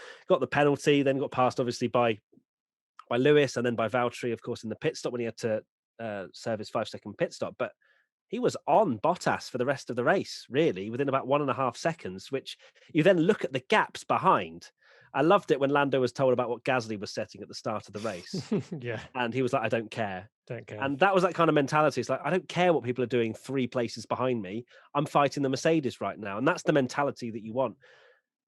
penalty, then got passed obviously by Lewis and then by Valtteri, of course, in the pit stop when he had to serve his 5-second pit stop. But he was on Bottas for the rest of the race, really, within about 1.5 seconds, which you then look at the gaps behind. I loved it when Lando was told about what Gasly was setting at the start of the race. Yeah. And he was like, I don't care. Don't care. And that was that kind of mentality. It's like, I don't care what people are doing 3 places behind me. I'm fighting the Mercedes right now. And that's the mentality that you want.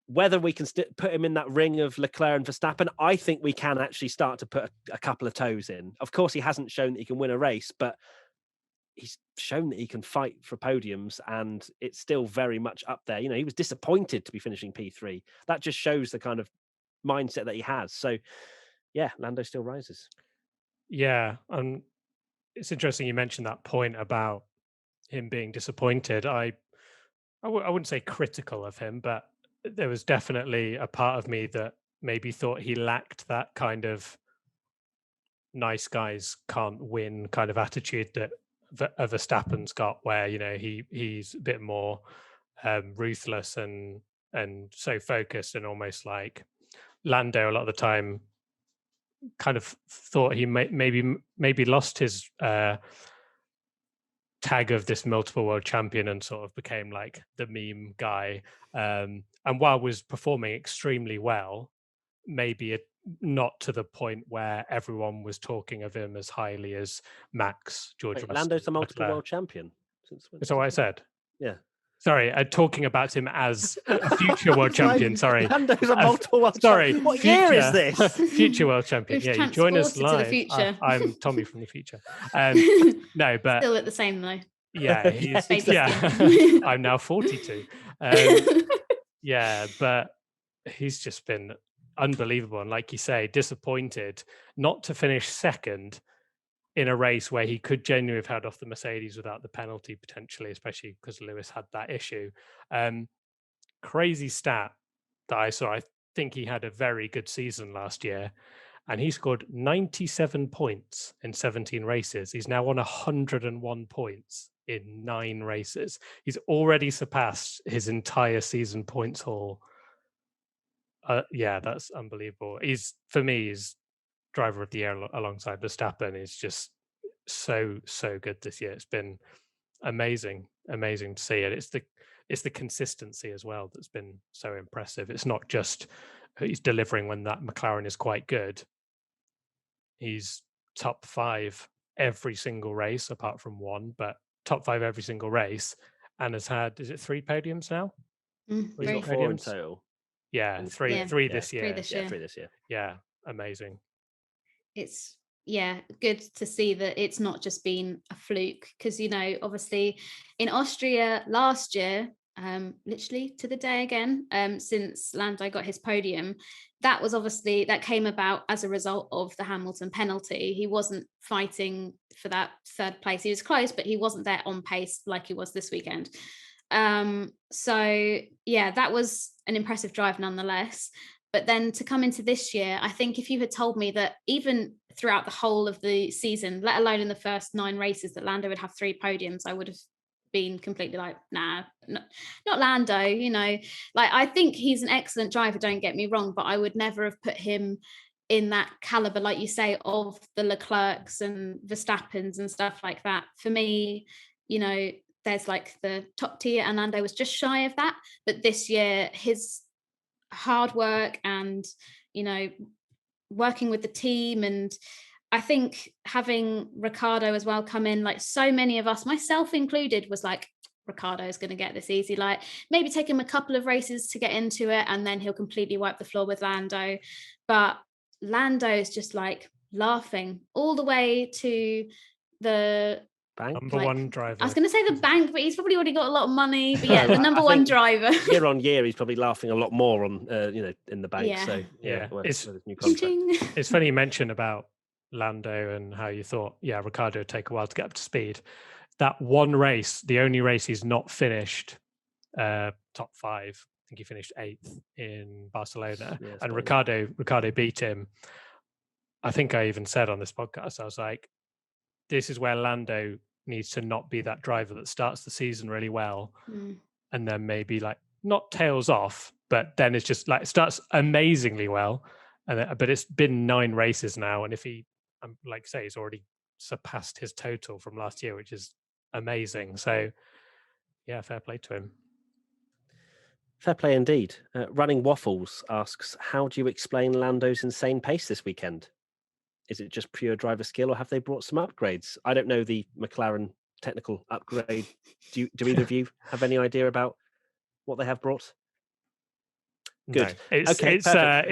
Whether we can put him in that ring of Leclerc and Verstappen, I think we can actually start to put a couple of toes in. Of course, he hasn't shown that he can win a race, but he's shown that he can fight for podiums, and it's still very much up there. He was disappointed to be finishing P3. That just shows the kind of mindset that he has. So, yeah, Lando still rises. Yeah, it's interesting you mentioned that point about him being disappointed. I wouldn't say critical of him, but there was definitely a part of me that maybe thought he lacked that kind of nice guys can't win kind of attitude that Verstappen's got, where he's a bit more ruthless and so focused, and almost like Lando a lot of the time kind of thought he maybe lost his tag of this multiple world champion and sort of became like the meme guy, and while was performing extremely well, maybe not to the point where everyone was talking of him as highly as Max, George Russell. Lando's a multiple world champion. Is that what I said? Yeah. Sorry, I'm talking about him as a future world champion. Sorry, Lando's a multiple world sorry, champion. What year is this? Future world champion. Yeah, you join us live. To the future. I'm Tommy from the future. No, but still at the same though. Yeah, he's I'm now 42. Yeah, but he's just been unbelievable, and like you say, disappointed not to finish second in a race where he could genuinely have held off the Mercedes without the penalty potentially, especially because Lewis had that issue. Crazy stat that I saw. I think he had a very good season last year, and he scored 97 points in 17 races. He's now on 101 points in 9 races. He's already surpassed his entire season points haul. Yeah, that's unbelievable. For me, he's driver of the year alongside Verstappen. Is just so good this year. It's been amazing to see it. It's the consistency as well that's been so impressive. It's not just he's delivering when that McLaren is quite good. He's top 5 every single race apart from one, but top 5 every single race, and has had, is it 3 podiums now? 4 in total. Yeah, three this year. 3 this year. Yeah, amazing. It's good to see that it's not just been a fluke, because obviously in Austria last year, literally to the day again, since Lando got his podium, that came about as a result of the Hamilton penalty. He wasn't fighting for that 3rd place. He was close, but he wasn't there on pace like he was this weekend. So yeah, that was an impressive drive nonetheless. But then to come into this year, I think if you had told me that even throughout the whole of the season, let alone in the first 9 races, that Lando would have 3 podiums, I would have been completely like, nah, not Lando. I think he's an excellent driver, don't get me wrong, but I would never have put him in that caliber, like you say, of the Leclercs and Verstappens and stuff like that. For me, there's like the top tier, and Lando was just shy of that. But this year, his hard work and working with the team, and I think having Ricciardo as well come in, like so many of us, myself included, was like, Ricciardo is going to get this easy, like maybe take him a couple of races to get into it and then he'll completely wipe the floor with Lando. But Lando is just like laughing all the way to the bank. Number one driver. I was going to say the bank, but he's probably already got a lot of money. But yeah, the number one driver. Year on year, he's probably laughing a lot more on, in the bank. Yeah. So yeah, with it's his new contract. It's funny you mention about Lando and how you thought, Ricciardo would take a while to get up to speed. That one race, the only race he's not finished top 5. I think he finished 8th in Barcelona, and Ricciardo beat him. I think I even said on this podcast, I was like, this is where Lando needs to not be that driver that starts the season really well and then maybe like not tails off, but then it's just like starts amazingly well. But it's been 9 races now. And if he, like say, he's already surpassed his total from last year, which is amazing. So yeah, fair play to him. Fair play indeed. Running Waffles asks, how do you explain Lando's insane pace this weekend? Is it just pure driver skill, or have they brought some upgrades? I don't know the McLaren technical upgrade. Do either of you have any idea about what they have brought? Good. No,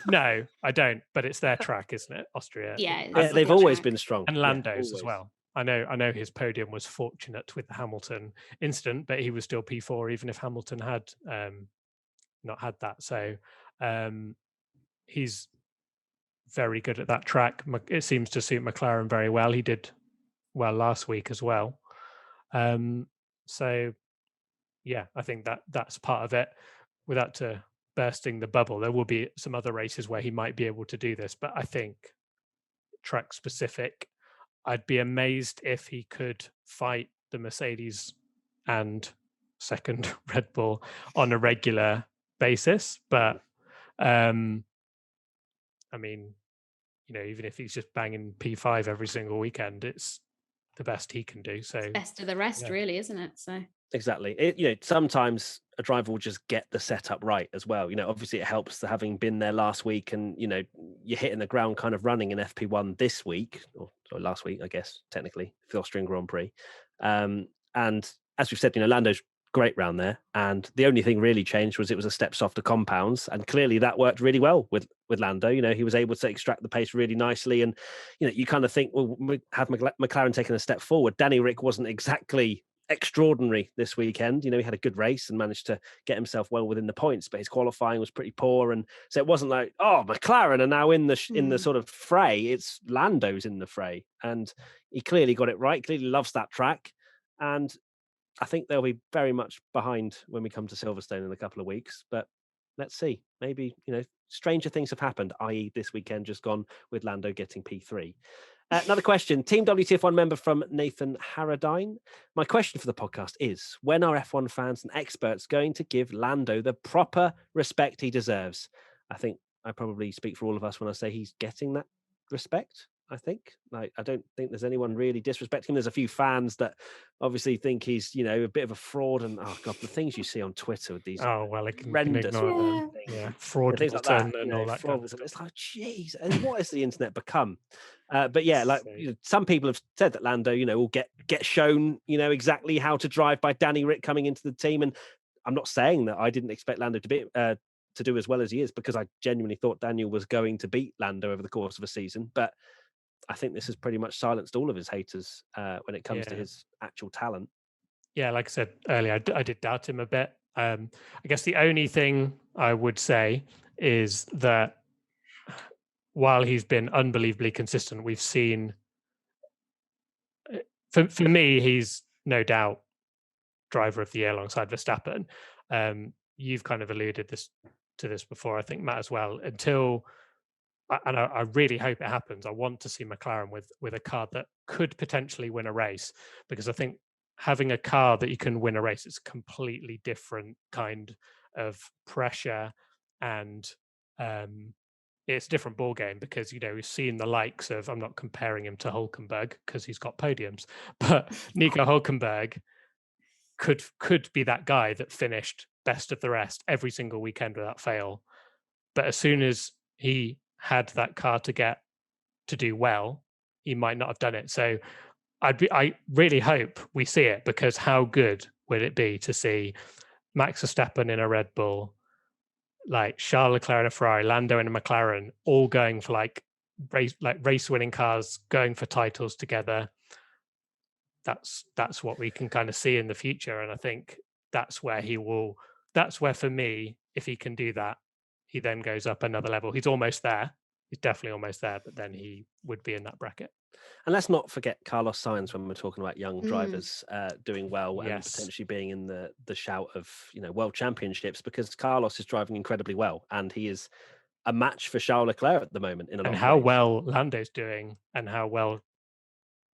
no, I don't. But it's their track, isn't it? Austria. Yeah, they've always been strong, and Lando's as well. I know his podium was fortunate with the Hamilton incident, but he was still P4 even if Hamilton had not had that. So he's very good at that track. It seems to suit McLaren very well. He did well last week as well. So yeah, I think that's part of it. Without bursting the bubble, there will be some other races where he might be able to do this, but I think track specific, I'd be amazed if he could fight the Mercedes and second Red Bull on a regular basis. But I mean, even if he's just banging P5 every single weekend, it's the best he can do. So it's best of the rest, really, isn't it? So exactly. Sometimes a driver will just get the setup right as well. Obviously it helps to having been there last week, and you're hitting the ground kind of running in FP1 this week, or sorry, last week, I guess technically, for the Austrian Grand Prix. And as we've said, Lando's great round there, and the only thing really changed was it was a step softer compounds, and clearly that worked really well with Lando. He was able to extract the pace really nicely, and you kind of think, well, we have McLaren taking a step forward. Danny Rick wasn't exactly extraordinary this weekend. He had a good race and managed to get himself well within the points, but his qualifying was pretty poor, and so it wasn't like, oh, McLaren are now in the sort of fray. It's Lando's in the fray, and he clearly got it right. Clearly loves that track, and I think they'll be very much behind when we come to Silverstone in a couple of weeks, but let's see. Maybe, stranger things have happened, i.e. this weekend just gone with Lando getting P3. Another question, Team WTF1 member from Nathan Harradine. My question for the podcast is, when are F1 fans and experts going to give Lando the proper respect he deserves? I think I probably speak for all of us when I say he's getting that respect. I think, I don't think there's anyone really disrespecting him. There's a few fans that obviously think he's, a bit of a fraud, and oh god, the things you see on Twitter with these horrendous fraud things like that, and all that kind of stuff. It's like, jeez, and what has the internet become? But yeah, some people have said that Lando, will get shown, exactly how to drive by Danny Rick coming into the team, and I'm not saying that I didn't expect Lando to be to do as well as he is, because I genuinely thought Daniel was going to beat Lando over the course of a season, but I think this has pretty much silenced all of his haters when it comes to his actual talent. Yeah, like I said earlier, I did doubt him a bit. I guess the only thing I would say is that while he's been unbelievably consistent, we've seen, for me, he's no doubt driver of the year alongside Verstappen. You've kind of alluded to this before, I think, Matt, as well. And I really hope it happens. I want to see McLaren with a car that could potentially win a race, because I think having a car that you can win a race is a completely different kind of pressure, and it's a different ball game, because we've seen the likes of, I'm not comparing him to Hülkenberg because he's got podiums, but Nico Hülkenberg could be that guy that finished best of the rest every single weekend without fail. But as soon as he had that car to do well, he might not have done it. So I really hope we see it, because how good would it be to see Max Verstappen in a Red Bull, like Charles Leclerc in a Ferrari, Lando in a McLaren, all going for race winning cars, going for titles together. That's what we can kind of see in the future, and I think that's where for me, if he can do that, he then goes up another level. He's almost there. He's definitely almost there, but then he would be in that bracket. And let's not forget Carlos Sainz when we're talking about young drivers doing well and potentially being in the shout of world championships, because Carlos is driving incredibly well, and he is a match for Charles Leclerc at the moment in a lot And of how ways. well Lando's doing and how well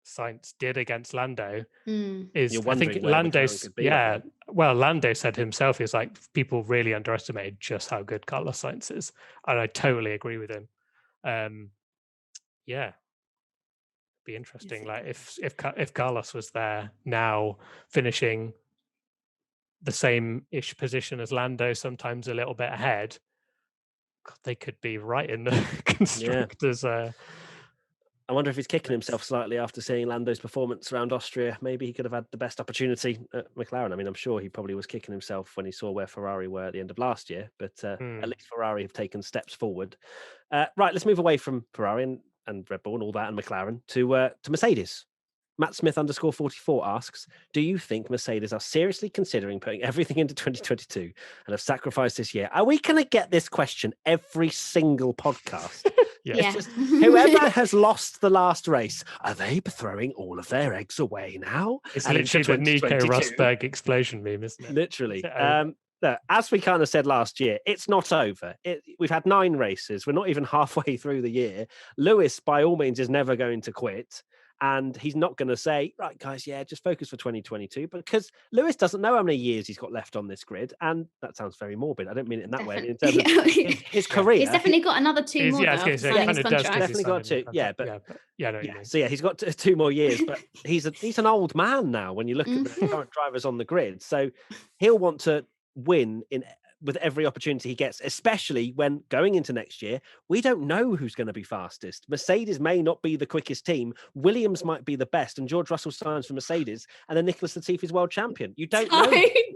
Sainz did against Lando is, You're I wondering think where McLaren Lando's, could be right now. well, Lando said himself, he's like, people really underestimated just how good Carlos Sainz is. And I totally agree with him. Yeah. Be interesting. Like if Carlos was there now finishing the same-ish position as Lando, sometimes a little bit ahead, they could be right in the constructors. I wonder if he's kicking himself slightly after seeing Lando's performance around Austria. Maybe he could have had the best opportunity at McLaren. I mean, I'm sure he probably was kicking himself when he saw where Ferrari were at the end of last year, but at least Ferrari have taken steps forward. Right, let's move away from Ferrari and Red Bull and all that and McLaren to Mercedes. Matt Smith _44 asks, do you think Mercedes are seriously considering putting everything into 2022 and have sacrificed this year? Are we going to get this question every single podcast? Yeah. Just, whoever has lost the last race, are they throwing all of their eggs away now? It's And literally the Nico Rosberg explosion meme, isn't it? Literally. As we kind of said last year, it's not over. We've had 9 races. We're not even halfway through the year. Lewis, by all means, is never going to quit. And he's not going to say, right, guys, just focus for 2022, because Lewis doesn't know how many years he's got left on this grid. And that sounds very morbid. I don't mean it in that way. In terms of his career. He's definitely got another 2 more. Definitely got 2. So he's got 2 more years, but he's an old man now when you look at the current drivers on the grid. So he'll want to win with every opportunity he gets, especially when going into next year, we don't know who's going to be fastest. Mercedes may not be the quickest team. Williams might be the best, and George Russell signs for Mercedes, and then Nicholas Latifi's world champion. You don't know.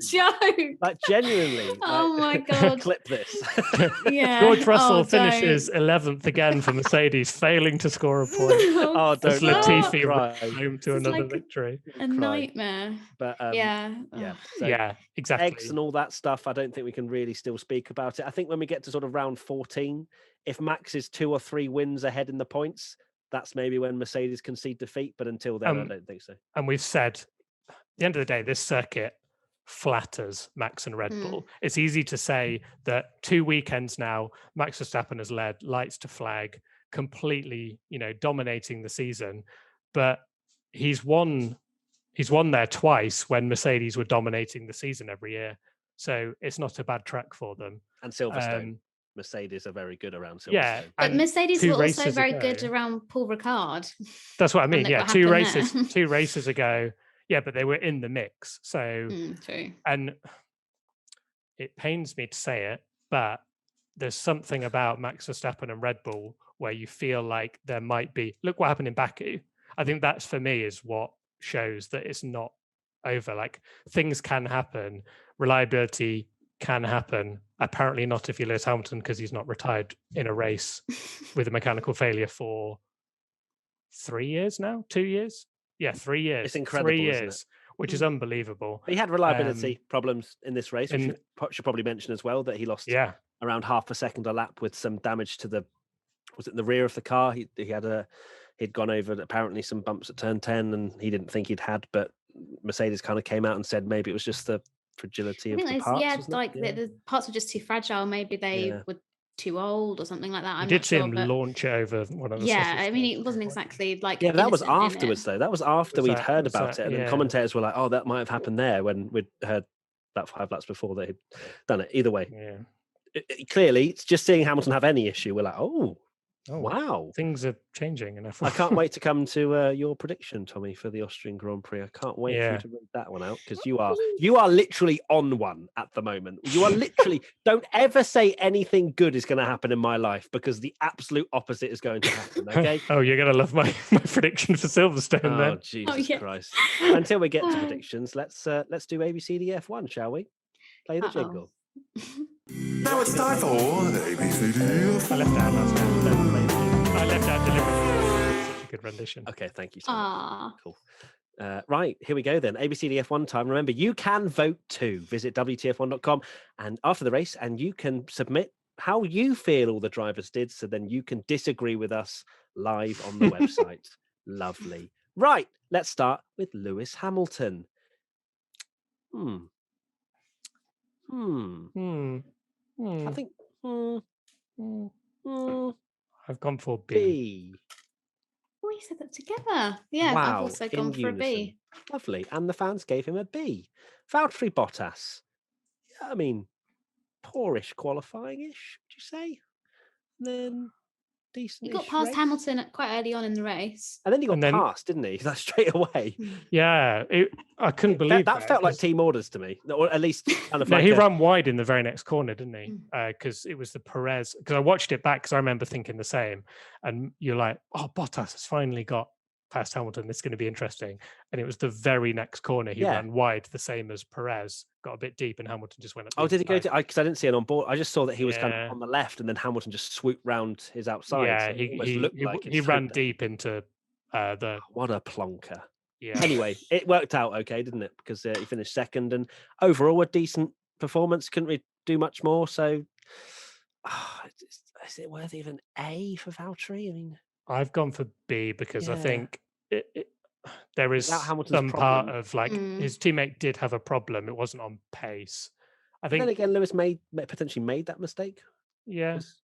Joke. Like, genuinely. Oh my God. Clip this. George Russell finishes 11th again for Mercedes, failing to score a point. Don't as Latifi home to another victory. A nightmare. But exactly. Eggs and all that stuff, I don't think we can really still speak about it. I think when we get to sort of round 14, if Max is 2 or 3 wins ahead in the points, that's maybe when Mercedes concede defeat. But until then, I don't think so. And we've said, at the end of the day, this circuit flatters Max and Red Bull. It's easy to say that 2 weekends now, Max Verstappen has led lights to flag, completely, dominating the season. But he's won there twice when Mercedes were dominating the season every year. So it's not a bad track for them. And Silverstone. Mercedes are very good around Silverstone. Yeah, but Mercedes were also very good around Paul Ricard. That's what I mean. Yeah, 2 races ago. Yeah, but they were in the mix. So, true. And it pains me to say it, but there's something about Max Verstappen and Red Bull where you feel like there might be. Look what happened in Baku. I think that's, for me, is what shows that it's not over. Like, things can happen. Reliability can happen. Apparently not if you're Lewis Hamilton, because he's not retired in a race with a mechanical failure for 3 years now. 2 years? Yeah, 3 years. It's incredible, 3 years, isn't it? Which is unbelievable. He had reliability problems in this race, which we should probably mention as well, that he lost around half a second a lap with some damage to the rear of the car. He'd gone over apparently some bumps at turn 10, and he didn't think he'd had, but Mercedes kind of came out and said maybe it was just the fragility of the parts. The parts were just too fragile. Maybe they were too old or something like that. I did see him launch over one of the it wasn't exactly like that was afterwards though. That was after we'd heard about it, and then commentators were like, oh, that might have happened there, when we'd heard about 5 laps before they'd done it. Either way, clearly it's just seeing Hamilton have any issue, we're like, oh wow, things are changing. And I can't wait to come to your prediction, Tommy, for the Austrian Grand Prix. I can't wait for you to read that one out, because you are literally on one at the moment. You are literally don't ever say anything good is going to happen in my life, because the absolute opposite is going to happen. Okay. You're going to love my prediction for Silverstone then. Jesus Christ. Until we get to predictions, let's do ABCDF1, shall we? Play the jingle. Now it's time for ABCDF1. I left out last time. I left out deliberately. Such a good rendition. Okay, thank you so much. Cool. Right, here we go then. ABCDF1 time. Remember, you can vote too. Visit WTF1.com and after the race, and you can submit how you feel all the drivers did, so then you can disagree with us live on the website. Lovely. Right, let's start with Lewis Hamilton. I think I've gone for B. B. We said that together. Yeah, Wow, I've also in gone for a B. unison. Lovely. And the fans gave him a B. Valtteri Bottas. I mean, poorish qualifying-ish, would you say? And then decent. He got past Hamilton quite early on in the race. And then he got And then- passed, didn't he? That straight away. Yeah, I couldn't believe that felt like 'cause- team orders to me, or at least kind of No, like he ran wide in the very next corner, didn't he? Mm. Because it was the Perez. Because I watched it back because I remember thinking the same. And you're like, oh, Bottas has finally got past Hamilton. This is going to be interesting. And it was the very next corner. He ran wide, the same as Perez. Got a bit deep, and Hamilton just went up. Oh, did he go inside. to? Because I didn't see it on board. I just saw that he was kind Yeah. of on the left, and then Hamilton just swooped round his outside. Yeah, so it almost he looked like he it ran slid there. deep into the. What a plonker. Yeah. Anyway, it worked out okay, didn't it? Because he finished second, and overall a decent performance. Couldn't really do much more. So, is it worthy of an A for Valtteri? I mean, I've gone for B because I Yeah. think there is Without Hamilton's some part problem. of like his teammate did have a problem. It wasn't on pace. I then think. again, Lewis potentially made that mistake. Yeah. 'Cause-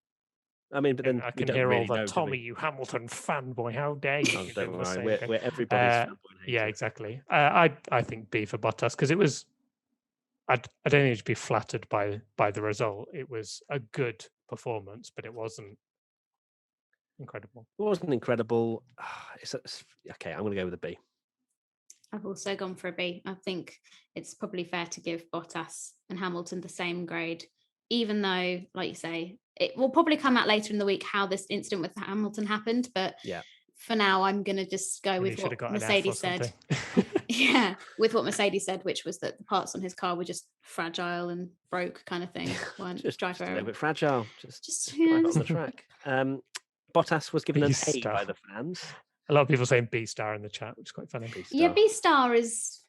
I mean, but then I we can don't hear really all the know, do Tommy, we? you Hamilton fanboy. How dare you? Oh, give don't him the worry, same we're thing. everybody's fanboy and Yeah, hater. exactly. I think B for Bottas because it was. I don't need to be flattered by the result. It was a good performance, but it wasn't incredible. It wasn't incredible. Okay, I'm going to go with a B. I've also gone for a B. I think it's probably fair to give Bottas and Hamilton the same grade, even though, like you say, it will probably come out later in the week how this incident with Hamilton happened. But Yeah. for now, I'm going to just go And he with should have what got an F or Mercedes said. something. Yeah, with what Mercedes said, which was that the parts on his car were just fragile and broke kind of thing. Weren't just a driver little error. bit fragile. Just yeah, drive it on the track. Bottas was given an A B-star. by the fans. A lot of people saying B star in the chat, which is quite funny. Yeah, B star is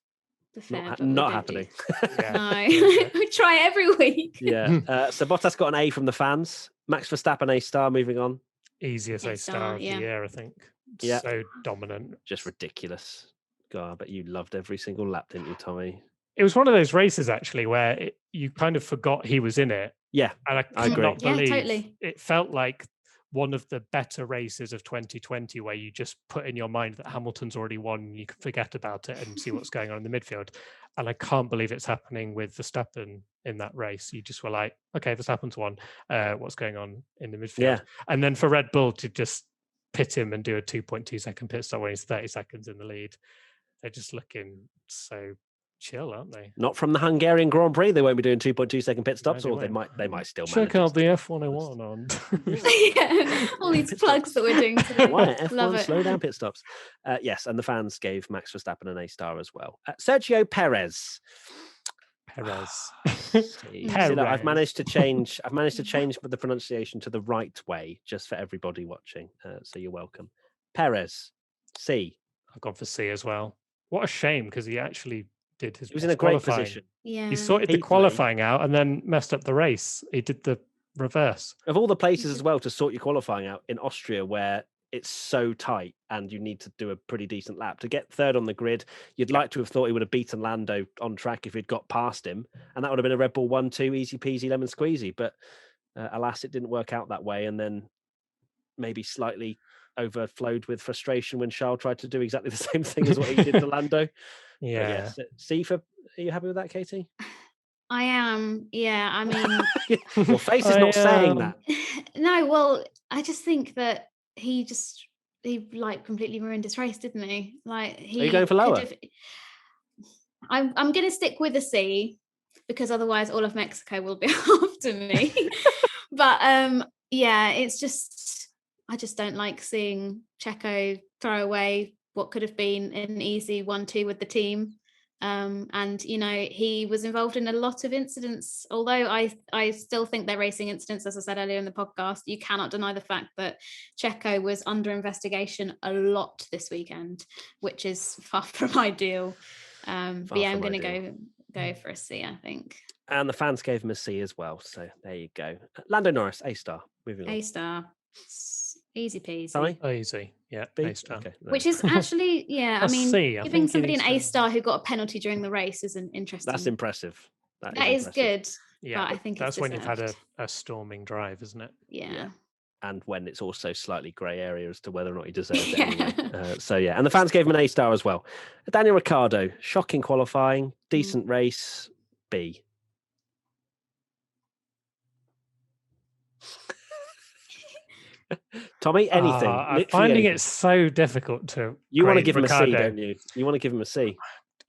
the fair, but we Not don't do- happening. Yeah. No, we try every week. Yeah. So Bottas got an A from the fans. Max Verstappen A star. Moving on. Easiest A A-star, star of yeah. the year, I think. Yeah. So dominant. Just ridiculous. God, I bet you loved every single lap, didn't you, Tommy? It was one of those races actually where you kind of forgot he was in it. Yeah, And I I could agree. not Yeah, believe totally. it felt like one of the better races of 2020 where you just put in your mind that Hamilton's already won and you can forget about it and see what's going on in the midfield. And I can't believe it's happening with Verstappen in that race. You just were like, okay, Verstappen's won. What's going on in the midfield? Yeah. And then for Red Bull to just pit him and do a 2.2 second pit stop when he's 30 seconds in the lead, they're just looking so chill, aren't they? Not from the Hungarian Grand Prix. They won't be doing 2.2 second pit stops, they or they won't. might still Check manage out the it. F101 on. Yeah, all these Pit plugs stops. that we're doing today. Why? Love F1 it. slow down pit stops. Yes, and the fans gave Max Verstappen an A star as well. Sergio Perez. Perez. See, look, I've Perez. managed to change. I've managed to change the pronunciation to the right way, just for everybody watching. So you're welcome. Perez. C. I've gone for C as well. What a shame because he actually did his. He was in a best great qualifying. position. Yeah. He sorted the Heatfully. qualifying out and then messed up the race. He did the reverse. Of all the places as well to sort your qualifying out in Austria, where it's so tight and you need to do a pretty decent lap to get third on the grid. You'd like to have thought he would have beaten Lando on track if he'd got past him, and that would have been a Red Bull 1-2 easy peasy lemon squeezy. But alas, it didn't work out that way, and then maybe slightly overflowed with frustration when Charles tried to do exactly the same thing as what he did to Lando. Yeah. But yes, C for. Are you happy with that, Katie? I am. Yeah, I mean, Your face is not saying that. no, well, I just think that he like completely ruined his race, didn't he? Like he Are you going for could lower? have- I'm going to stick with a C because otherwise all of Mexico will be after me. But yeah, it's just I just don't like seeing Checo throw away what could have been an easy 1-2 with the team. And you know, he was involved in a lot of incidents, although I still think they're racing incidents. As I said earlier in the podcast, you cannot deny the fact that Checo was under investigation a lot this weekend, which is far from ideal. But yeah, I'm from going to ideal. go for a C, I think. And the fans gave him a C as well. So there you go. Lando Norris, A star. Moving on. A star, easy peasy. Sorry? Easy. Yeah. B? A star. Okay, no. Which is actually, yeah, I A mean, C, I giving think somebody it an is A star who got a penalty during the race is an interesting. That's impressive. That is impressive. good. Yeah. But I think that's it's when you've had deserved. a storming drive, isn't it? Yeah. and when it's also slightly grey area as to whether or not he deserved it Yeah. anyway. So yeah, and the fans gave him an A star as well. Daniel Ricciardo, shocking qualifying, decent race, B. Tommy, anything? I'm Literally finding anything. it so difficult to. You want to grade give him a C, Ricciardo. don't you? You want to give him a C.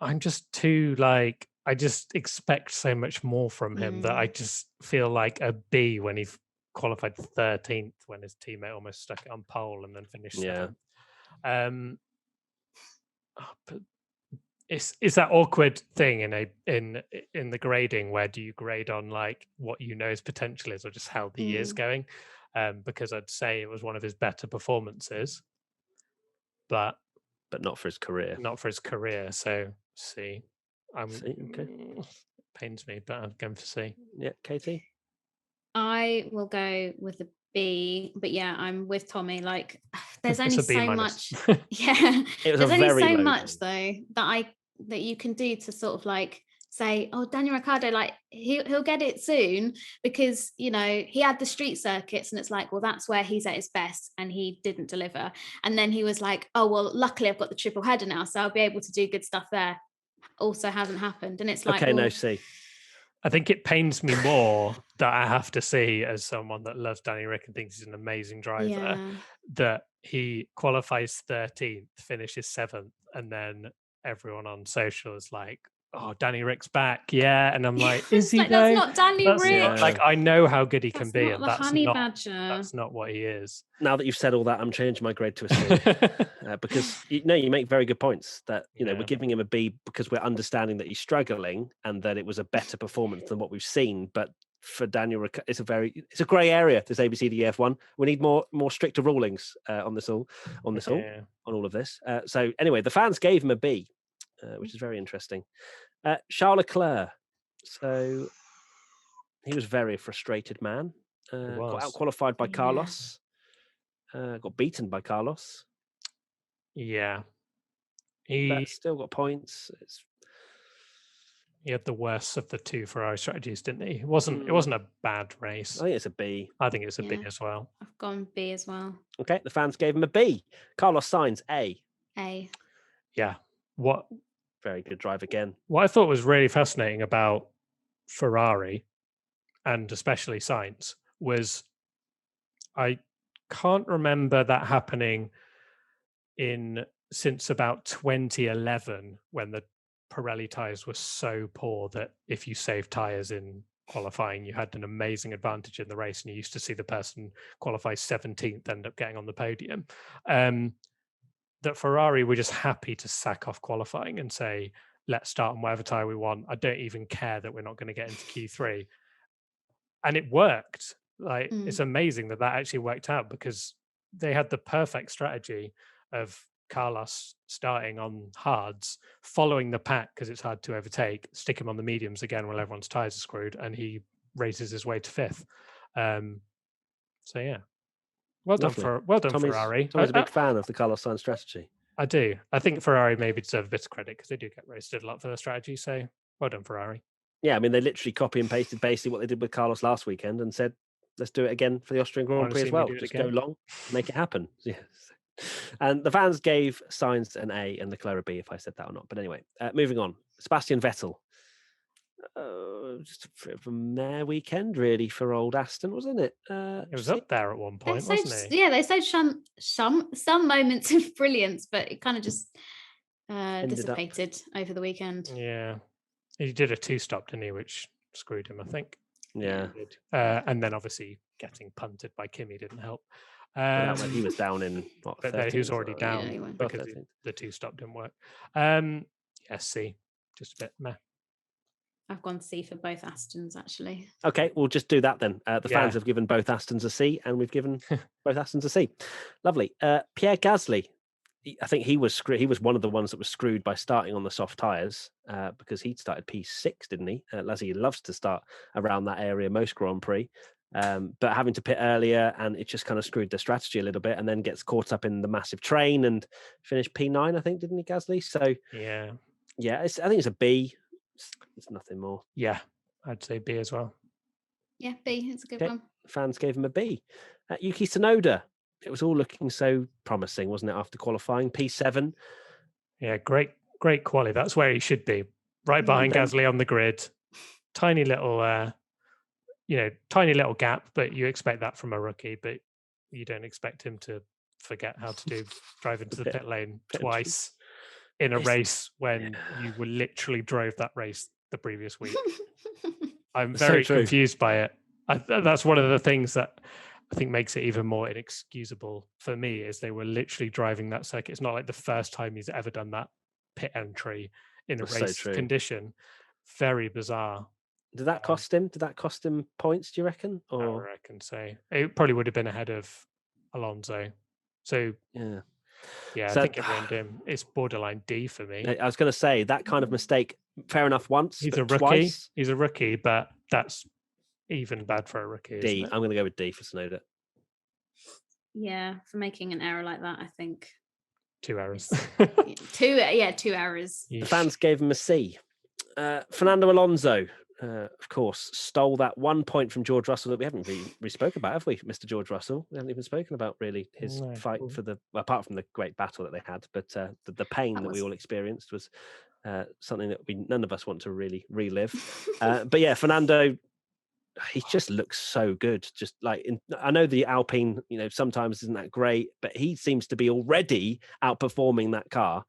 I'm just too like, I just expect so much more from him that I just feel like a B when he qualified 13th when his teammate almost stuck it on pole and then finished 7th. But it's that awkward thing in the grading where do you grade on like what you know his potential is or just how the year's going? Because I'd say it was one of his better performances, but not for his career. Not for his career. So C. C, okay. Pains me, but I'm going for C. Yeah, Katie. I will go with a B, but yeah, I'm with Tommy. Like, there's only It's a B so minus. much. Yeah, It was there's a only very so low much grade. though that you can do to sort of like say, oh, Daniel Ricciardo, like he'll get it soon because you know he had the street circuits, and it's like, well, that's where he's at his best, and he didn't deliver. And then he was like, oh well, luckily I've got the triple header now, so I'll be able to do good stuff there. Also hasn't happened, and it's like, Okay, well, no C. I think it pains me more that I have to see, as someone that loves Danny Rick and thinks he's an amazing driver, that he qualifies 13th, finishes 7th, and then everyone on social is like, oh, Danny Rick's back, yeah. And I'm like, is he like, though? that's not Danny Rick. Like, I know how good he can That's be, not and the that's honey not badger. that's not what he is. Now that you've said all that, I'm changing my grade to a C because you make very good points that we're giving him a B because we're understanding that he's struggling and that it was a better performance than what we've seen. But for Daniel, it's a grey area. This ABCDF1. We need more stricter rulings on all of this. So anyway, the fans gave him a B, which is very interesting. Charles Leclerc. So he was a very frustrated man. Got out-qualified by Carlos. Got beaten by Carlos. Yeah. But still got points. He had the worst of the two Ferrari strategies, didn't he? It wasn't a bad race. I think it's a B. I think it's a B as well. I've gone B as well. Okay, the fans gave him a B. Carlos Sainz, A. A. Yeah. Very good drive again. What I thought was really fascinating about Ferrari, and especially Sainz, was I can't remember that happening since about 2011 when the Pirelli tyres were so poor that if you saved tyres in qualifying, you had an amazing advantage in the race, and you used to see the person qualify 17th end up getting on the podium. That Ferrari were just happy to sack off qualifying and say, let's start on whatever tyre we want. I don't even care that we're not going to get into Q3. And it worked. Like, it's amazing that actually worked out because they had the perfect strategy of Carlos starting on hards, following the pack because it's hard to overtake, stick him on the mediums again while everyone's tyres are screwed, and he races his way to 5th. So yeah, well done Ferrari. Tommy's a big fan of the Carlos Sainz strategy. I do. I think Ferrari maybe deserve a bit of credit because they do get roasted a lot for their strategy. So well done, Ferrari. Yeah, I mean, they literally copy and pasted basically what they did with Carlos last weekend and said, let's do it again for the Austrian Grand Prix as well. Just go long, make it happen. Yes. And the fans gave Sainz an A and Leclerc a B, if I said that or not. But anyway, moving on. Sebastian Vettel. Just a mare weekend, really, for old Aston, wasn't it? It was up there at one point, wasn't it? Yeah, they showed some moments of brilliance, but it kind of just dissipated over the weekend. Yeah. He did a 2-stop, didn't he, which screwed him, I think. Yeah. And then obviously getting punted by Kimi didn't help. He was down in but no, he was already down because the 2-stop didn't work. C, just a bit meh. I've gone C for both Astons, actually. Okay, we'll just do that then. The fans have given both Astons a C, and we've given both Astons a C. Lovely. Pierre Gasly. I think he was one of the ones that was screwed by starting on the soft tyres because he'd started P6, didn't he? Lassie loves to start around that area most Grand Prix, but having to pit earlier, and it just kind of screwed the strategy a little bit, and then gets caught up in the massive train and finished P9, I think, didn't he, Gasly? So I think it's a B. It's nothing more. Yeah, I'd say B as well. Yeah, B. It's a good one. Fans gave him a B. Yuki Tsunoda. It was all looking so promising, wasn't it, after qualifying? P7. Yeah, great quality. That's where he should be, right behind then- Gasly on the grid. Tiny little, tiny little gap, but you expect that from a rookie, but you don't expect him to forget how to drive into the pit lane twice in a race when you were literally drove that race the previous week. I'm It's so very true. confused by it. That's one of the things that I think makes it even more inexcusable for me, is they were literally driving that circuit. It's not like the first time he's ever done that pit entry in a That's so race true. condition. Very bizarre. Did that cost him? Did that cost him points, do you reckon? I Or reckon so. It probably would have been ahead of Alonso. So yeah. yeah, So- I think it ruined him. It's borderline D for me. I was going to say that kind of mistake, fair enough once, He's but a rookie. twice, He's a rookie, but that's even bad for a rookie. D. Isn't it? I'm going to go with D for Tsunoda. Yeah, for making an error like that, I think 2 errors. two errors. The fans gave him a C. Fernando Alonso, of course, stole that 1 point from George Russell that we haven't really spoke about, have we, Mr. George Russell? We haven't even spoken about really his No. fight for apart from the great battle that they had, but the pain that we was- all experienced was something that none of us want to really relive. But yeah, Fernando, he just looks so good. Just like I know the Alpine, sometimes isn't that great, but he seems to be already outperforming that car.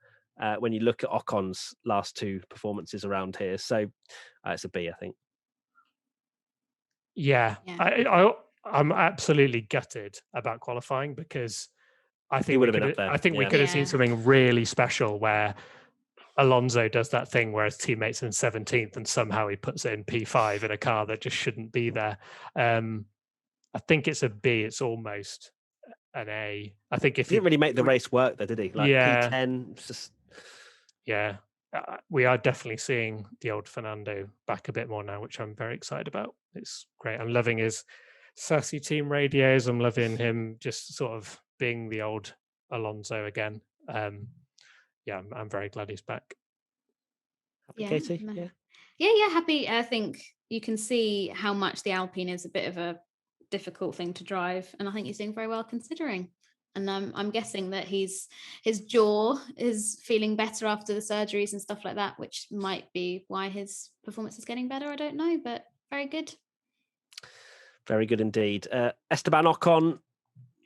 When you look at Ocon's last 2 performances around here. So it's a B, I think. Yeah. I'm absolutely gutted about qualifying, because I think would have been up there. I think we Yeah. could have Yeah. seen something really special where Alonso does that thing where his teammate's in 17th and somehow he puts it in P5 in a car that just shouldn't be there. I think it's a B. It's almost an A. I think if He didn't really make the race work, though, did he? Like Yeah. P10, it's just yeah, we are definitely seeing the old Fernando back a bit more now, which I'm very excited about. It's great. I'm loving his sassy team radios. I'm loving him just sort of being the old Alonso again. Yeah, I'm very glad he's back. happy, Yeah, Katie. no. Yeah. Yeah, happy. I think you can see how much the Alpine is a bit of a difficult thing to drive, and I think he's doing very well considering. And I'm guessing that his jaw is feeling better after the surgeries and stuff like that, which might be why his performance is getting better. I don't know, but very good. Very good indeed. Esteban Ocon.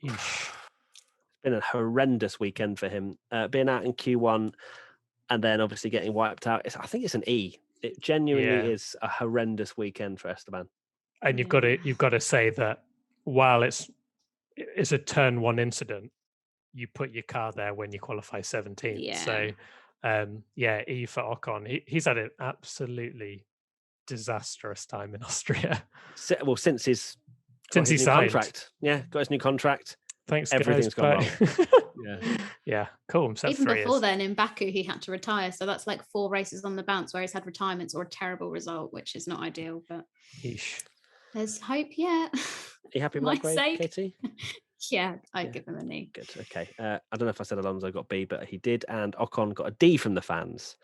It's been a horrendous weekend for him. Being out in Q1 and then obviously getting wiped out. I think it's an E. It genuinely is a horrendous weekend for Esteban. And you've got to say that while it's a turn 1 incident, you put your car there when you qualify 17th. Yeah. So E for Ocon. He's had an absolutely disastrous time in Austria. Well, since he Since he new signed. contract. Yeah, got his new contract. Thanks, Everything's guys. gone Bye. Yeah. Yeah, cool. I'm set Even 3 before years. then, in Baku, he had to retire. So that's like 4 races on the bounce where he's had retirements or a terrible result, which is not ideal. But Yeesh. there's hope. Yeah. Are you happy with My my grade, sake. Katie? Yeah, I'd Yeah. give him an E. Good. Okay. I don't know if I said Alonso got B, but he did, and Ocon got a D from the fans.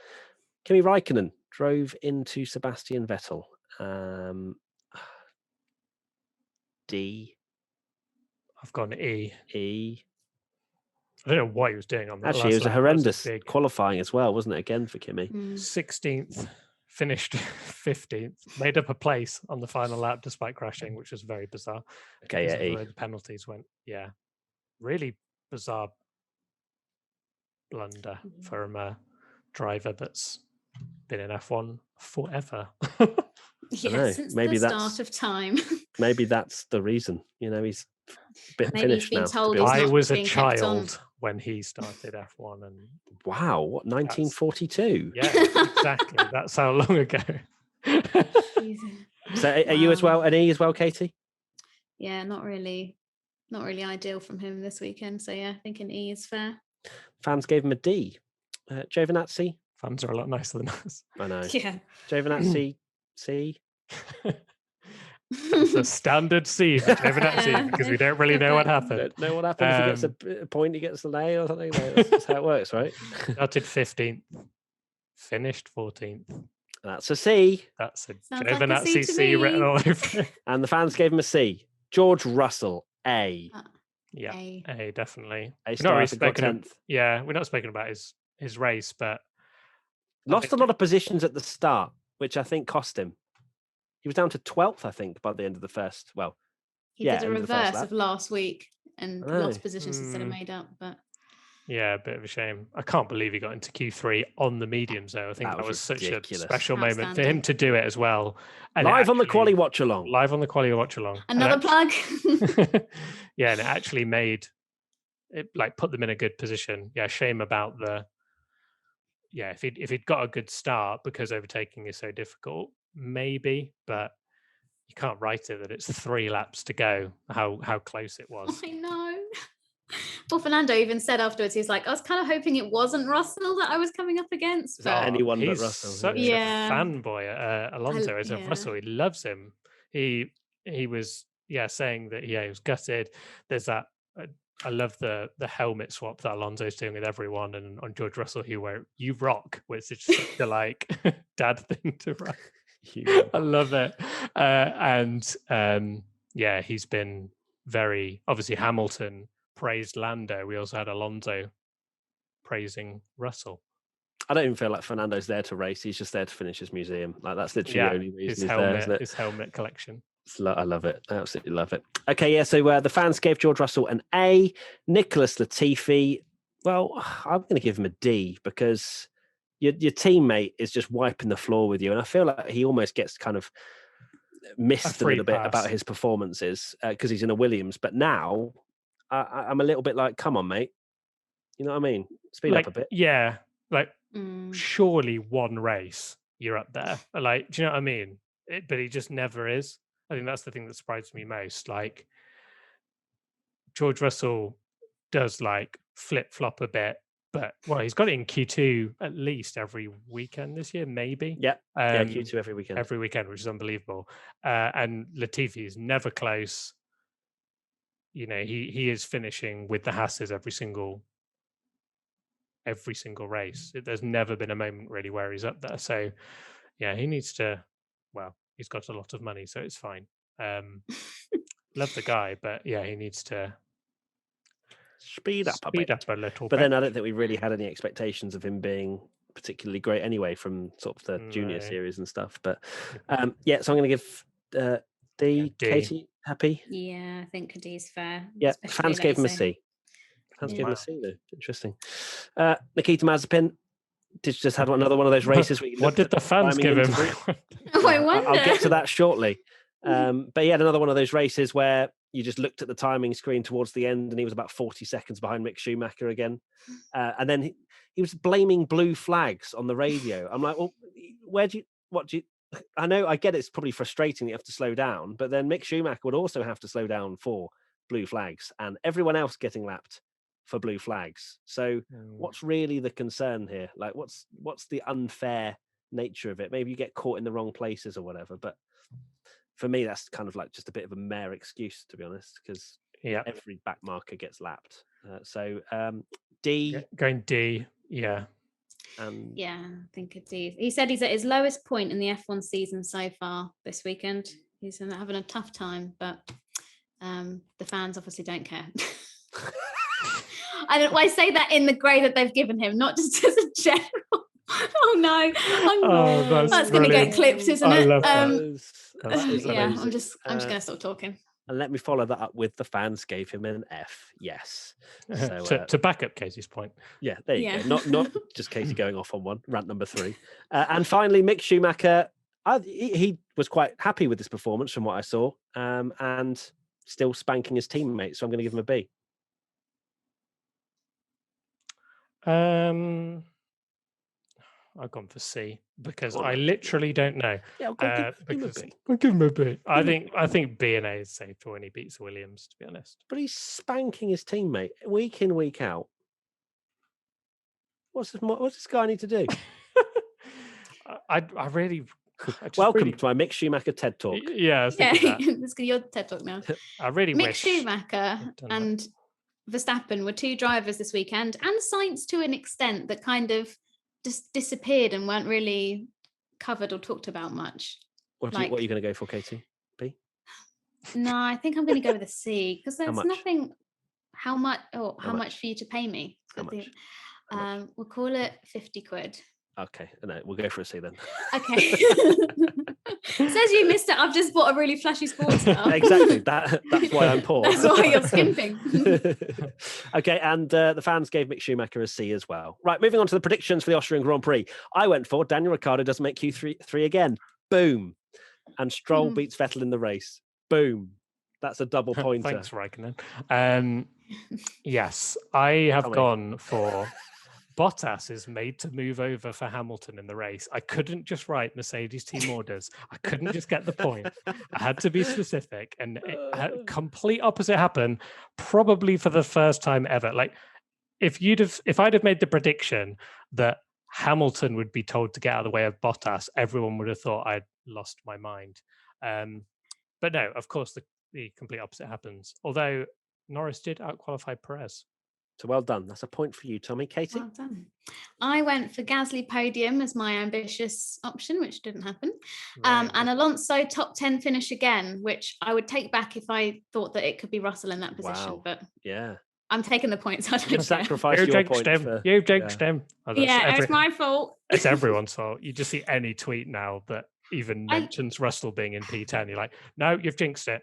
Kimi Raikkonen drove into Sebastian Vettel. D, I've got an E. E. I don't know what he was doing on that. Actually, it last was a lap. That horrendous big qualifying as well, wasn't it? Again for Kimi. 16th, finished 15th, made up a place on the final lap despite crashing, which was very bizarre. Okay, because yeah, of the E. way the penalties went. Yeah, really bizarre blunder from a driver that's been in F1 forever. Yeah, know, since maybe the that's- start of time. Maybe that's the reason. He's a bit Maybe he's finished been now. told to be he's honest. I not was a being kept on. child when he started F1, and Wow, what 1942? yeah, exactly. That's how long ago. Jesus. So are you as Wow. well? An E as well, Katie? Yeah, not really ideal from him this weekend. So yeah, I think an E is fair. Fans gave him a D. Giovinazzi? Fans are a lot nicer than us. I know. Yeah. Giovinazzi, C. It's a standard C for Giovinazzi Yeah. because we don't really know what happened. Don't know what happened. If he gets a point, he gets an A or something. That's how it works, right? Started 15th, finished 14th. That's a C. That's a Sounds like a Giovinazzi C to C written me. all over it. And the fans gave him a C. George Russell. A. Yeah, A. Definitely. A We're star, not really I think, got speaking. 10th. Yeah, we're not speaking about his race, but Lost a lot of positions at the start, which I think cost him. He was down to 12th, I think, by the end of the first. Well, He yeah, did a end of the first reverse lap. of last week and I know. lost positions instead of made up. But yeah, a bit of a shame. I can't believe he got into Q3 on the mediums, though. I think That that was was such a ridiculous. special moment for Outstanding. him to do it as well. And it Live on the actually- quali watch along. Live on the quali watch along. And another plug. yeah, and it actually made it like put them in a good position. Yeah, shame about the. Yeah, if he'd got a good start, because overtaking is so difficult, maybe, but you can't write it that it's 3 laps to go. How close it was. I know. Well, Fernando even said afterwards, he's like, I was kind of hoping it wasn't Russell that I was coming up against. Is that But anyone but He's Russell? such Yeah. a fanboy. Alonso is of yeah. Russell. He loves him. He was saying that he was gutted. There's that. I love the helmet swap that Alonso's doing with everyone, and on George Russell, he wear "You rock," which is such a like dad thing to write. I love it. Yeah, he's been very obviously. Hamilton praised Lando. We also had Alonso praising Russell. I don't even feel like Fernando's there to race. He's just there to finish his museum. Like that's literally the only reason he's there, isn't it? His helmet collection. I love it. I absolutely love it. Okay, yeah. So the fans gave George Russell an A. Nicholas Latifi, well, I'm going to give him a D because your teammate is just wiping the floor with you, and I feel like he almost gets kind of missed a little bit about his performances because he's in a Williams. But now I'm a little bit like, come on, mate. You know what I mean? Speed up a bit. Yeah, like surely one race you're up there. Like, do you know what I mean? But he just never is. I think that's the thing that surprised me most. Like, George Russell does like flip flop a bit, but he's got it in Q2 at least every weekend this year, maybe. Yeah, Q2 every weekend, which is unbelievable. And Latifi is never close. You know, he is finishing with the Hasses every single race. There's never been a moment really where he's up there. So yeah, he needs to. Well, he's got a lot of money, so it's fine. Love the guy, but yeah, he needs to speed up a little but bit. then I don't think we really had any expectations of him being particularly great anyway from sort of the junior series and stuff. But yeah, so I'm going to give D. Katie, happy? Yeah, I think a D is fair. Yeah, fans gave him a C. Fans gave him a C though. Interesting. Nikita Mazepin just had another one of those races. What did the fans give him? Oh, I wonder. I'll get to that shortly. But he had another one of those races where you just looked at the timing screen towards the end and he was about 40 seconds behind Mick Schumacher again. And then he was blaming blue flags on the radio. I'm like, well, I know, I get it's probably frustrating that you have to slow down, but then Mick Schumacher would also have to slow down for blue flags and everyone else getting lapped for blue flags. So what's really the concern here? Like what's the unfair nature of it? Maybe you get caught in the wrong places or whatever, but for me that's kind of like just a bit of a mere excuse, to be honest, because every back marker gets lapped. So D. Going D, yeah. Yeah, I think a D. He said he's at his lowest point in the F1 season so far this weekend. He's having a tough time, but the fans obviously don't care. I say that in the grade that they've given him, not just as a general. Oh no! That's going to get clipped, isn't it? Yeah, I'm just going to stop talking. And let me follow that up with the fans gave him an F. Yes. So, to back up Casey's point. Yeah, there you go. Not just Casey going off on one. Rant number 3. And finally, Mick Schumacher. He was quite happy with this performance from what I saw, and still spanking his teammates. So I'm going to give him a B. I've gone for C because I literally don't know. Yeah, I'll give him a B. I think B and A is safe for when he beats Williams, to be honest. But he's spanking his teammate week in, week out. What's this guy need to do? I really. Welcome to my Mick Schumacher TED Talk. Yeah, this is your TED Talk now. I really Mick wish Schumacher and Verstappen were 2 drivers this weekend, and Sainz to an extent that kind of just disappeared and weren't really covered or talked about much. What are you going to go for, Katie? B? No, I think I'm going to go with a C because there's much? nothing. How much? Oh, how much? much for you to pay me? How much? How much? We'll call it 50 quid. Okay, no, we'll go for a C then. Okay. Says you missed it. I've just bought a really flashy sports car. Exactly. That's why I'm poor. That's why you're skimping. Okay, and the fans gave Mick Schumacher a C as well. Right, moving on to the predictions for the Austrian Grand Prix. I went for Daniel Ricciardo doesn't make Q3 again. Boom. And Stroll beats Vettel in the race. Boom. That's a double pointer. Thanks, Raikkonen. Yes, I have gone for Bottas is made to move over for Hamilton in the race. I couldn't just write Mercedes team orders. I couldn't just get the point. I had to be specific, and it had complete opposite happen, probably for the first time ever. Like if I'd have made the prediction that Hamilton would be told to get out of the way of Bottas, everyone would have thought I'd lost my mind. But no, of course, the complete opposite happens. Although Norris did outqualify Perez. So well done. That's a point for you, Tommy. Katie? Well done. I went for Gasly podium as my ambitious option, which didn't happen. Right. And Alonso top 10 finish again, which I would take back if I thought that it could be Russell in that position. Wow. But yeah, I'm taking the points. I don't you care. sacrifice You your jinxed point. him. You jinxed him. Oh, It's my fault. It's everyone's fault. You just see any tweet now that even mentions Russell being in P10. You're like, no, you've jinxed it.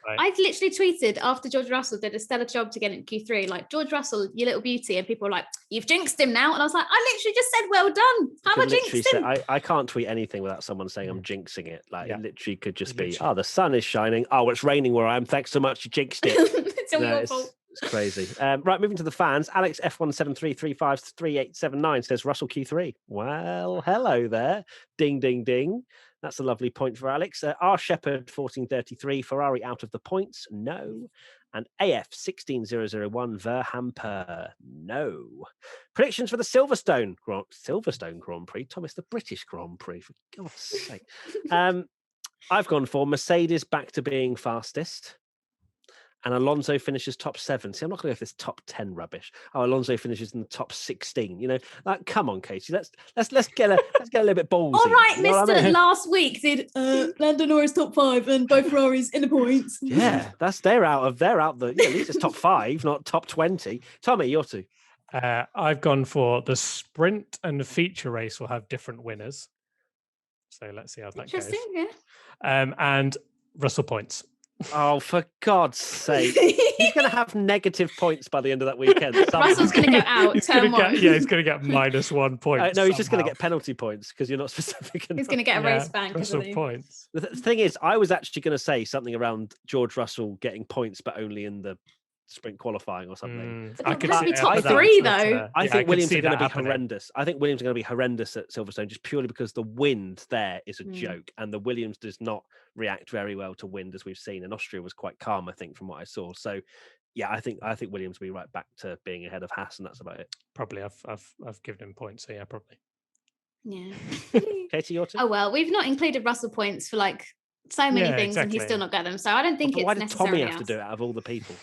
Right. I literally tweeted after George Russell did a stellar job to get in Q3, like, George Russell, you little beauty. And people were like, you've jinxed him now. And I was like, I literally just said, well done. How am I jinxed him? I can't tweet anything without someone saying I'm jinxing it. Like it literally could just be, Literally. the sun is shining. Oh, it's raining where I am. Thanks so much. You jinxed it. It's all your fault. It's crazy. Right, moving to the fans. Alex F173353879 says Russell Q3. Well, hello there. Ding, ding, ding. That's a lovely point for Alex. R. Shepherd 1433. Ferrari out of the points. No. And AF 16001 Verhamper. No. Predictions for the Silverstone Grand Prix. Thomas, the British Grand Prix, for God's sake. I've gone for Mercedes back to being fastest. And Alonso finishes top 7. See, I'm not going to go for this top 10 rubbish. Oh, Alonso finishes in the top 16. You know, like, come on, Katie. Let's get a little bit ballsy. All right, you know Mr. Last week did Lando Norris top 5 and both Ferraris in the points. Yeah, they're out at least it's top 5, not top 20. Tommy, you're two. I've gone for the sprint and the feature race will have different winners. So let's see how that goes. Interesting, yeah. And Russell points. Oh, for God's sake. He's going to have negative points by the end of that weekend. Russell's going to go out. He's going to get -1 point. No, he's just going to get penalty points because you're not specific enough. He's going to get a race ban. Russell points. The thing is, I was actually going to say something around George Russell getting points, but only in the sprint qualifying or something. I could be top 3 though. I think Williams are going to be horrendous. I think Williams are going to be horrendous at Silverstone just purely because the wind there is a joke, and the Williams does not react very well to wind, as we've seen. And Austria was quite calm, I think, from what I saw. So, yeah, I think Williams will be right back to being ahead of Haas, and that's about it. Probably, I've given him points, so yeah, probably. Yeah. Katie, your turn. Oh well, we've not included Russell points for like so many things, and he's still not got them. So I don't think why it's did Tommy necessarily have to do it out of all the people?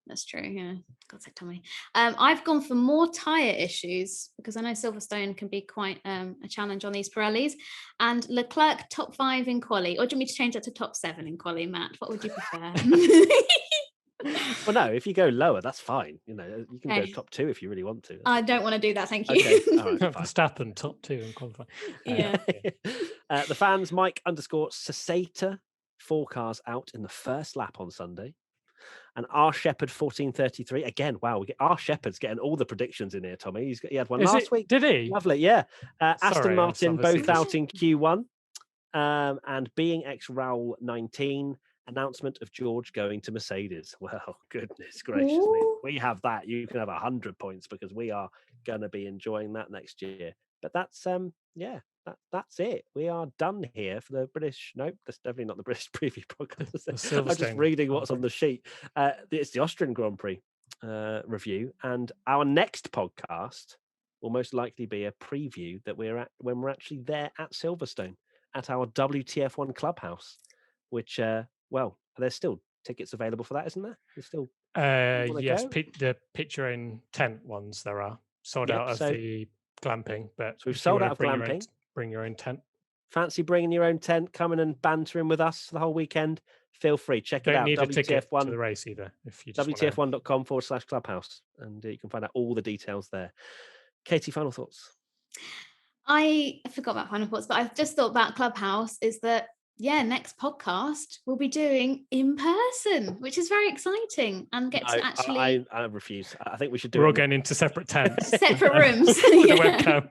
That's true. Yeah. God's sake, Tommy. I've gone for more tyre issues because I know Silverstone can be quite a challenge on these Pirellis. And Leclerc top 5 in quali, or do you want me to change that to top 7 in quali, Matt? What would you prefer? Well, no, if you go lower, that's fine. You know, you can go top 2 if you really want to. I don't want to do that. Thank you. Okay. All right, Verstappen top 2 in qualifying. Yeah. The fans, Mike_Saseta, 4 cars out in the first lap on Sunday. And R. Shepherd 1433. Again, wow, R. Shepherd's getting all the predictions in here, Tommy. He had one last week. Did he? Lovely, yeah. Aston Sorry, Martin both out in Q1. And being ex Raul 19. Announcement of George going to Mercedes. Well, goodness gracious me. We have that. You can have 100 points because we are going to be enjoying that next year. But that's that's it. We are done here for the British. Nope, that's definitely not the British preview podcast. I'm just reading what's on the sheet. It's the Austrian Grand Prix review, and our next podcast will most likely be a preview that we're at when we're actually there at Silverstone at our WTF1 clubhouse. Which, there's still tickets available for that, isn't there? There's still. Yes, the pitch your own tent ones there are sold out of the glamping, but so we've sold out of glamping. Bring your own tent. Fancy bringing your own tent, coming and bantering with us the whole weekend? feel free. Check it Don't out. need a ticket to the WTF1, race either. If you just WTF1.com/clubhouse. And you can find out all the details there. Katie, final thoughts? I forgot about final thoughts, but I've just thought about Clubhouse is that, next podcast we'll be doing in person, which is very exciting, and get to actually. I refuse. I think we should do We're it. all going into separate tents. Separate rooms. With a webcam.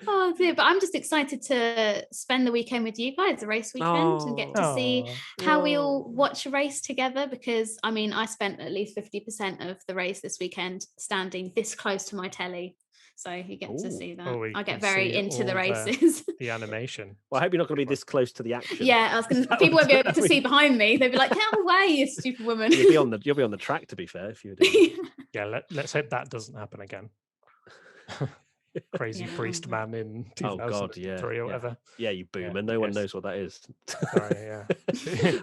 Oh dear, but I'm just excited to spend the weekend with you guys, the race weekend, and get to see how we all watch a race together, because I mean I spent at least 50% of the race this weekend standing this close to my telly, so you get to see that. I get very into the races. The animation. Well, I hope you're not going to be this close to the action. Yeah, I was going to. People won't be able to see behind me. They'll be like, "Get away, you stupid woman!" You'll be on the track. To be fair, if you're doing. Yeah, let's hope that doesn't happen again. Crazy priest man in 2003 or whatever. Yeah, you boomer. No one knows what that is. Sorry, yeah.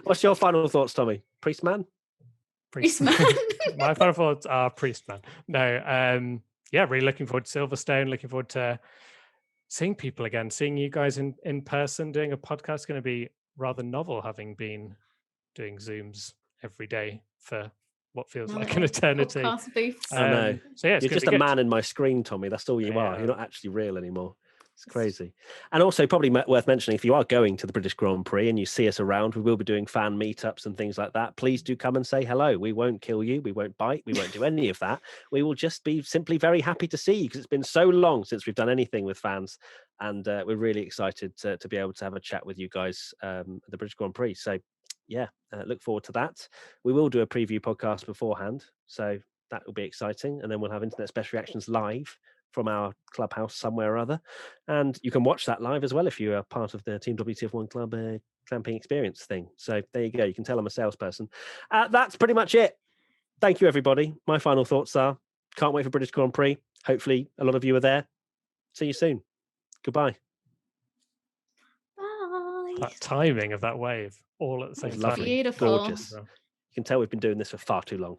What's your final thoughts, Tommy? Priest man? Priest man. My final thoughts are priest man. No, really looking forward to Silverstone. Looking forward to seeing people again, seeing you guys in person. Doing a podcast is going to be rather novel, having been doing Zooms every day for what feels like an eternity. I know. So yeah, you're just a man in my screen, Tommy. That's all you are. You're not actually real anymore. It's crazy. And also probably worth mentioning, if you are going to the British Grand Prix and you see us around, we will be doing fan meetups and things like that. Please do come and say hello. We won't kill you. We won't bite. We won't do any of that. We will just be simply very happy to see you, because it's been so long since we've done anything with fans. And we're really excited to be able to have a chat with you guys at the British Grand Prix. So look forward to that. We will do a preview podcast beforehand, so that will be exciting, and then we'll have Internet Special Reactions live from our clubhouse somewhere or other, and you can watch that live as well if you are part of the Team WTF1 Club camping experience thing. So there you go. You can tell I'm a salesperson. That's pretty much it. Thank you, everybody. My final thoughts are: can't wait for British Grand Prix. Hopefully a lot of you are there. See you soon. Goodbye. Bye. That timing of that wave all at the same time. Lovely. Beautiful. Gorgeous. You can tell we've been doing this for far too long.